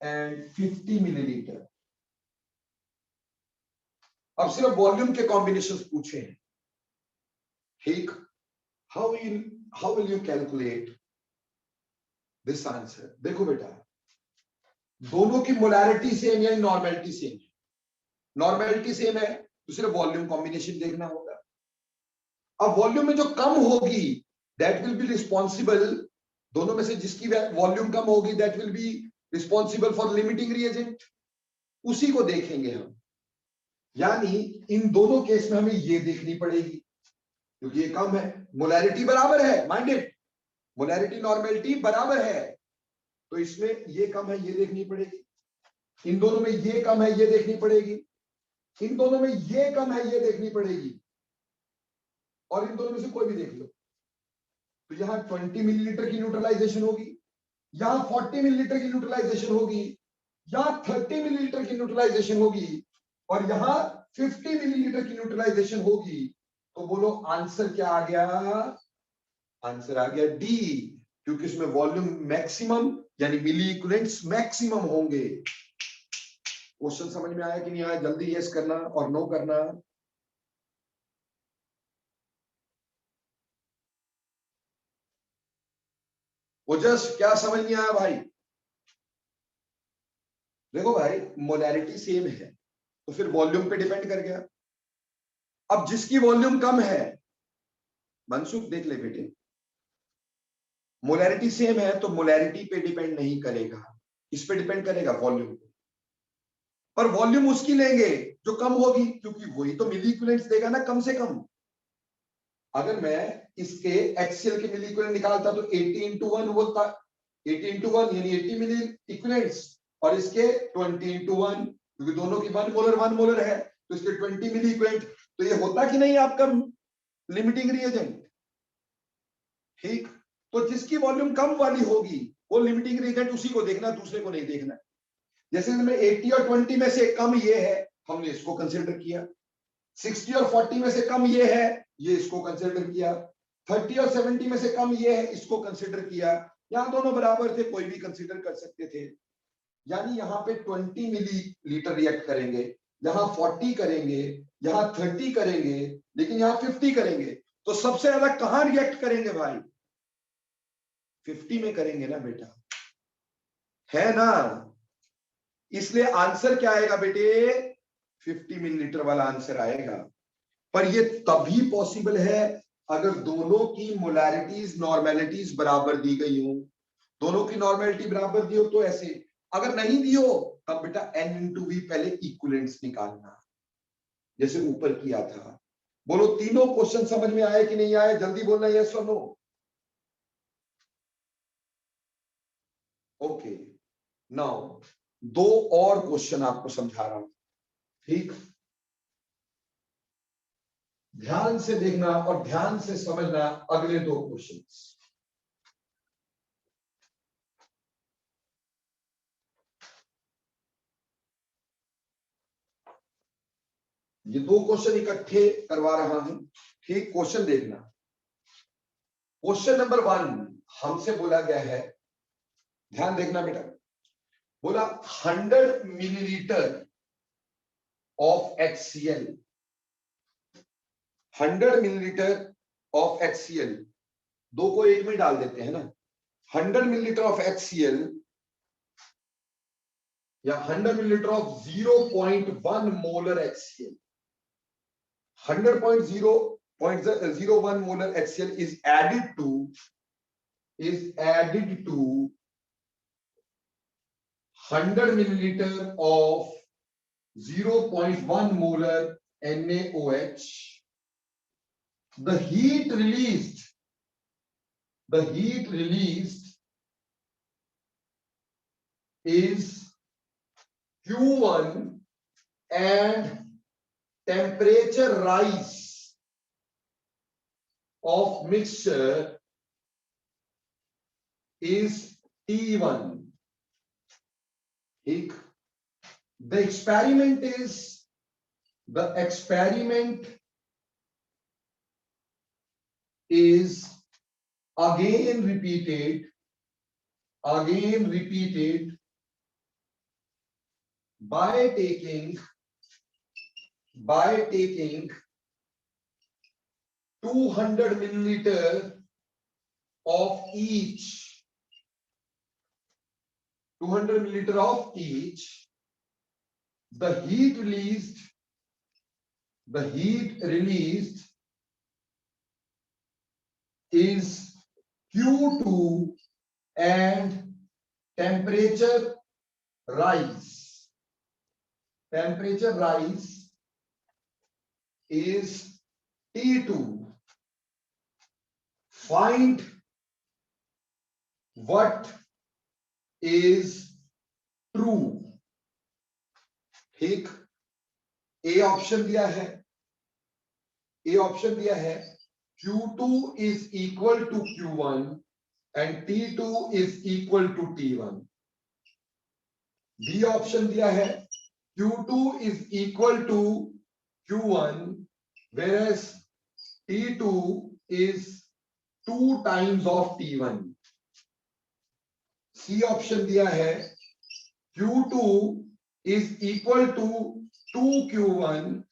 एंड 50 मिलीलीटर। अब सिर्फ वॉल्यूम के कॉम्बिनेशंस पूछे हैं, ठीक। How will you calculate this answer? देखो बेटा, दोनों की मोलैरिटी सेम या नॉर्मेलिटी सेम है। नॉर्मेलिटी सेम है तो सिर्फ वॉल्यूम कॉम्बिनेशन देखना होगा। अब वॉल्यूम में जो कम होगी दैट विल बी रिस्पॉन्सिबल, दोनों में से जिसकी वॉल्यूम कम होगी that will be responsible for limiting reagent, उसी को देखेंगे हम। यानी इन दोनों केस में हमें ये देखनी पड़ेगी, क्योंकि ये कम है, मोलैरिटी बराबर है, माइंडेड, मोलैरिटी नॉर्मेलिटी बराबर है, तो इसमें ये कम है ये देखनी पड़ेगी, इन दोनों में ये कम है ये देखनी पड़ेगी, इन दोनों में ये कम है ये देखनी पड़ेगी, और इन दोनों में से कोई भी देख लो। तो यहां 20 मिलीलीटर की न्यूट्रलाइजेशन होगी, यहां 40 मिलीलीटर की न्यूट्रलाइजेशन होगी, यहां 30 मिलीलीटर की न्यूट्रलाइजेशन होगी, और यहां 50 मिलीलीटर की न्यूट्रलाइजेशन होगी। तो बोलो आंसर क्या आ गया? आंसर आ गया डी, क्योंकि इसमें वॉल्यूम मैक्सिमम यानी मिली इक्विवेलेंट्स मैक्सिमम होंगे। क्वेश्चन समझ में आया कि नहीं आया? जल्दी यस करना और नो करना। ओजस क्या समझ नहीं आया भाई? देखो भाई, मोलैरिटी सेम है तो फिर वॉल्यूम पे डिपेंड कर गया। अब जिसकी वॉल्यूम कम है, मनसुख देख ले बेटे, मोलैरिटी सेम है तो मोलैरिटी पे डिपेंड नहीं करेगा, इस पे डिपेंड करेगा वॉल्यूम पे। पर वॉल्यूम उसकी लेंगे जो कम होगी, क्योंकि वही तो मिली इक्विवेलेंट्स देगा ना कम से कम। अगर मैं इसके HCl के मिली इक्विवेलेंट निकालता तो 80 into 1 होता, 80 into 1 यानी 80 मिली इक्विवेलेंट्स, और इसके 20 into 1 क्योंकि दोनों की 1 मोलर है तो इसके 20 मिली इक्विवेलेंट, तो ये होता कि नहीं आपका लिमिटिंग रिएजेंट। ठीक, तो जिसकी वॉल्यूम कम वाली होगी वो लिमिटिंग रिएजेंट उसी को देखना, दूसरे को नहीं देखना। जैसे में 80 और 20 में से कम ये है, हमने इसको कंसीडर किया। 60 और 40 में से कम ये है, ये इसको कंसीडर किया। 30 और 70 में से कम ये है, इसको कंसीडर किया। यहां दोनों बराबर थे, कोई भी कंसीडर कर सकते थे। यानी यहाँ पे 20 मिली लीटर रिएक्ट करेंगे, यहाँ 40 करेंगे, यहाँ 30 करेंगे, लेकिन यहाँ 50 करेंगे। तो सबसे ज्यादा कहां रिएक्ट करेंगे भाई? 50 में करेंगे ना बेटा, है ना? इसलिए आंसर क्या आएगा बेटे? 50 मिलीलीटर वाला आंसर आएगा। पर ये तभी पॉसिबल है अगर दोनों की मोलैरिटीज नॉर्मेलिटीज बराबर दी गई हो। दोनों की नॉर्मेलिटी बराबर दी हो तो ऐसे, अगर नहीं दी हो तब बेटा N into V पहले इक्विवेलेंट्स निकालना, जैसे ऊपर किया था। बोलो तीनों क्वेश्चन समझ में आए कि नहीं आए? जल्दी बोलना यस और नो। ओके, नाउ दो और क्वेश्चन आपको समझा रहा हूं, ठीक? ध्यान से देखना और ध्यान से समझना अगले दो क्वेश्चंस। ये दो क्वेश्चन इकट्ठे करवा रहा हूं, ठीक? क्वेश्चन देखना। क्वेश्चन नंबर 1 हमसे बोला गया है, ध्यान देखना बेटा। बोला 100 millilitre of HCl, 100 millilitre of HCl, दो को एक में डाल देते हैं ना। 100 मिलीलीटर ऑफ HCl या 100 millilitre of 0.1 molar HCl, 100.001 molar HCl is added to 100 milliliter of 0.1 molar NaOH. The heat released is Q1 and temperature rise of mixture is T1. ठीक, the experiment is again repeated by taking 200 milliliter of each, 200 milliliter of each. The heat released is Q2 and temperature rise is T2. Find what is true. ठीक, ए ऑप्शन दिया है Q2 is equal to Q1 and T2 is equal to T1. B option दिया है Q2 is equal to Q1 whereas T2 is 2 times of T1. C option दिया है Q2 is equal to 2Q1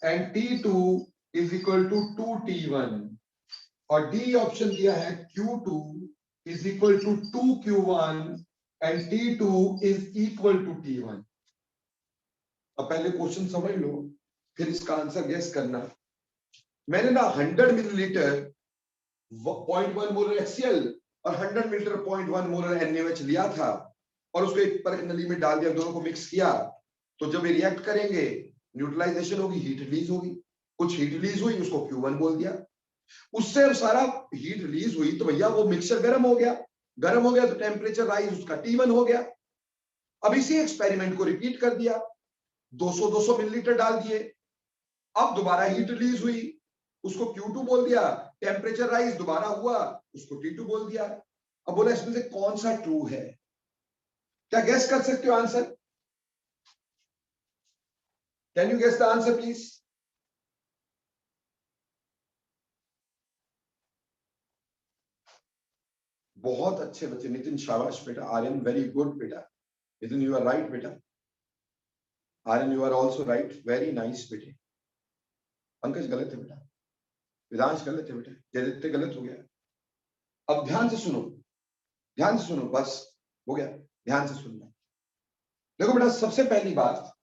and T2 is equal to 2T1. और डी ऑप्शन दिया है Q2 is equal to 2Q1 and T2 is equal to T1. अब पहले क्वेश्चन समझ लो फिर इसका आंसर गेस करना। मैंने ना 100 मिलीलीटर 0.1 मोलर HCl और 100 मिलीलीटर 0.1 मोलर NaOH लिया था और उसको एक परख नली में डाल दिया, दोनों को मिक्स किया, तो जब ये रिएक्ट करेंगे न्यूट्रलाइजेशन होगी, हीट रिलीज होगी। कुछ हीट रिलीज हुई, उसको Q1 बोल दिया। उससे अब सारा हीट रिलीज हुई तो भैया वो मिक्सचर गर्म हो गया, गर्म हो गया तो टेम्परेचर राइज उसका T1 हो गया। अब इसी एक्सपेरिमेंट को रिपीट कर दिया, 200 मिलीलीटर डाल दिए, अब दोबारा हीट रिलीज हुई, उसको Q2 बोल दिया, टेम्परेचर राइज दोबारा हुआ, उसको T2 बोल दिया। अब बोला इसमें से कौन सा ट्रू है? क्या गेस कर सकते हो answer? Can you guess the answer please? बहुत अच्छे बच्चे नितिन, शाबाश बेटा। आर्यन वेरी गुड बेटा। नितिन यू आर राइट बेटा। Aryan you are also right, very nice बेटे। पंकज गलत है बेटा, विदांश गलत है बेटा, जयदित्य गलत हो गया। अब ध्यान से सुनो, ध्यान से सुनो, बस हो गया, ध्यान से सुनना। देखो बेटा, सबसे पहली बात,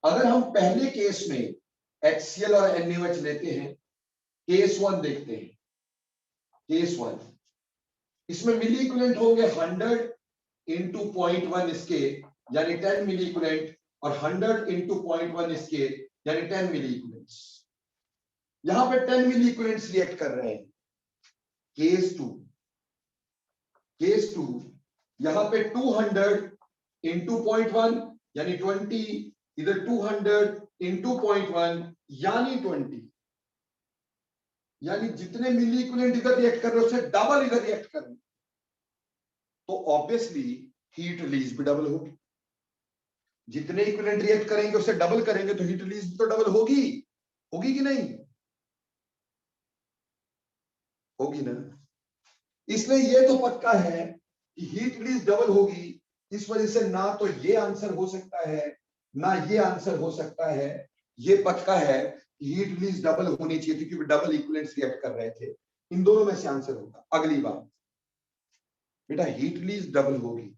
अगर हम पहले केस में HCl और NaOH लेते हैं, केस 1 देखते हैं, केस 1, इसमें मिली इक्विवेलेंट होंगे 100 इंटू 0.1 इसके यानी 10 मिली इक्विवेलेंट, और 100 इंटू 0.1 इसके यानी 10 मिली इक्विवेलेंट्स। यहां पे 10 मिली इक्विवेलेंट्स रिएक्ट कर रहे हैं। केस 2, केस 2, यहां पे 200 इंटू 0.1 यानी 20, इधर 200 इंटू 0.1 यानी 20, यानी जितने मिली इक्विवेलेंट इधर रिएक्ट कर रहे हैं उससे डबल इधर रिएक्ट कर रहे हैं, तो ऑब्वियसली हीट रिलीज भी डबल होगी। जितने इक्विवेलेंट रिएक्ट करेंगे उससे डबल करेंगे तो हीट रिलीज तो डबल होगी, होगी कि नहीं? होगी ना। इसलिए ये तो पक्का है कि हीट रिलीज डबल होगी। इस वजह से ना तो ये आंसर हो सकता है ना ये आंसर हो सकता है। ये पक्का है कि हीट रिलीज डबल होनी चाहिए थी क्योंकि डबल इक्विवेलेंट्स रिएक्ट कर रहे थे। इन दोनों में से आंसर होगा। अगली बात बेटा, हीट रिलीज डबल होगी,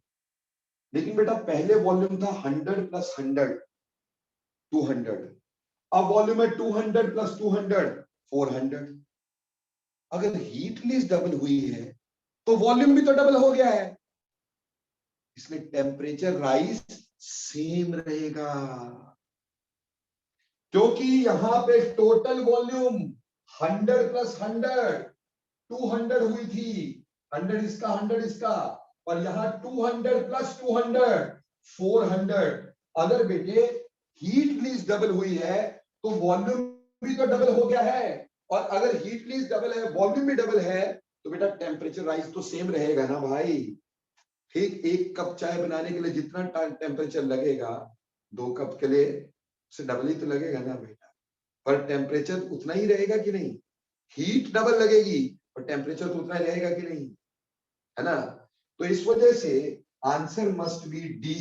लेकिन बेटा पहले वॉल्यूम था 100 प्लस 100 200, अब वॉल्यूम है 200 प्लस 200 400। अगर हीट रिलीज डबल हुई है तो वॉल्यूम भी तो डबल हो गया है, इसलिए टेम्परेचर राइज सेम रहेगा, क्योंकि यहां पे टोटल वॉल्यूम 100 प्लस 100 200 हुई थी, 100 इसका 100 इसका, और यहां 200 प्लस 200 400। अगर बेटे हीट रिलीज डबल हुई है तो वॉल्यूम भी तो डबल हो गया है, और अगर हीट रिलीज डबल है वॉल्यूम भी डबल है तो बेटा टेम्परेचर राइज तो सेम रहेगा ना भाई। ठीक, एक कप चाय बनाने के लिए जितना टेम्परेचर लगेगा 2 कप के लिए उससे डबल ही तो लगेगा ना बेटा, पर टेम्परेचर उतना ही रहेगा कि नहीं? हीट डबल लगेगी और टेम्परेचर तो उतना ही रहेगा कि नहीं, है ना? तो इस वजह से आंसर मस्ट बी डी,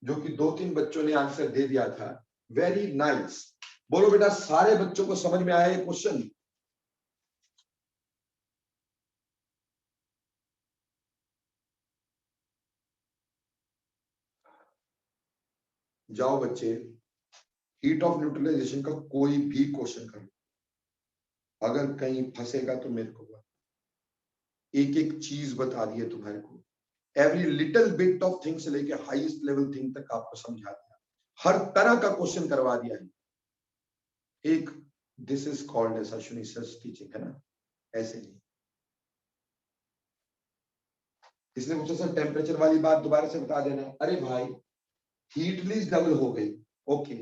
जो कि 2-3 बच्चों ने आंसर दे दिया था। Very nice. बोलो बेटा, सारे बच्चों को समझ में आया ये क्वेश्चन? जाओ बच्चे, हीट ऑफ न्यूट्रलाइजेशन का कोई भी क्वेश्चन करो, अगर कहीं फंसेगा तो मेरे को एक एक चीज बता दी है तुम्हारे को, every little bit of thing से लेके हाईएस्ट लेवल थिंग तक आपको समझा दिया, हर तरह का क्वेश्चन करवा दिया है। एक this is called as Ashwini sir teaching, है ना? ऐसे नहीं। इसने मुझसे सर टेम्परेचर वाली बात दोबारा से बता देना। अरे भाई, हीट रिलीज डबल हो गई, ओके,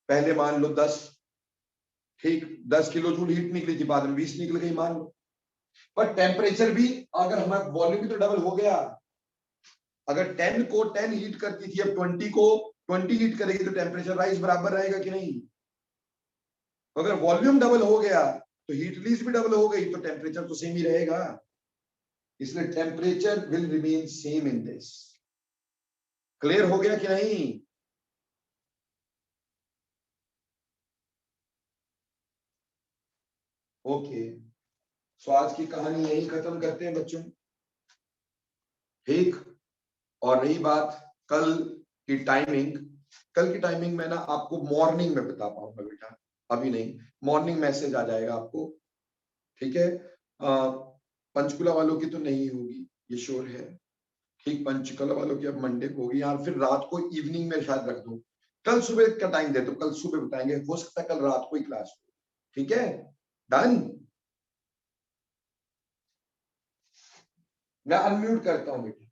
पहले मान लो 10, ठीक, 10 किलो जूल हीट निकली थी, बाद में 20 निकल गई मान लो, पर टेम्परेचर भी, अगर हमारा वॉल्यूम भी तो डबल हो गया। अगर 10 को 10 हीट करती थी, अब 20 को 20 हीट करेगी तो टेम्परेचर राइज बराबर रहेगा कि नहीं? अगर वॉल्यूम डबल हो गया तो हीट रिलीज भी डबल हो गई, तो टेम्परेचर तो सेम ही रहेगा, इसलिए temperature will remain same in this. Clear हो गया कि नहीं? ओके, सो आज की कहानी यही खत्म करते हैं बच्चों, ठीक। और रही बात कल की टाइमिंग, कल की टाइमिंग मैं ना आपको मॉर्निंग में बता पाऊंगा बेटा, अभी नहीं, मॉर्निंग मैसेज आ जाएगा आपको, ठीक है? पंचकुला वालों की तो नहीं होगी, ये श्योर है, ठीक। पंचकुला वालों की अब मंडे को होगी, या फिर रात को इवनिंग में शायद रख दूं। कल सुबह का टाइम दे दो, कल सुबह बताएंगे, हो सकता है कल रात को ही क्लास हो, ठीक है? डन। मैं अनम्यूट करता हूं बेटा।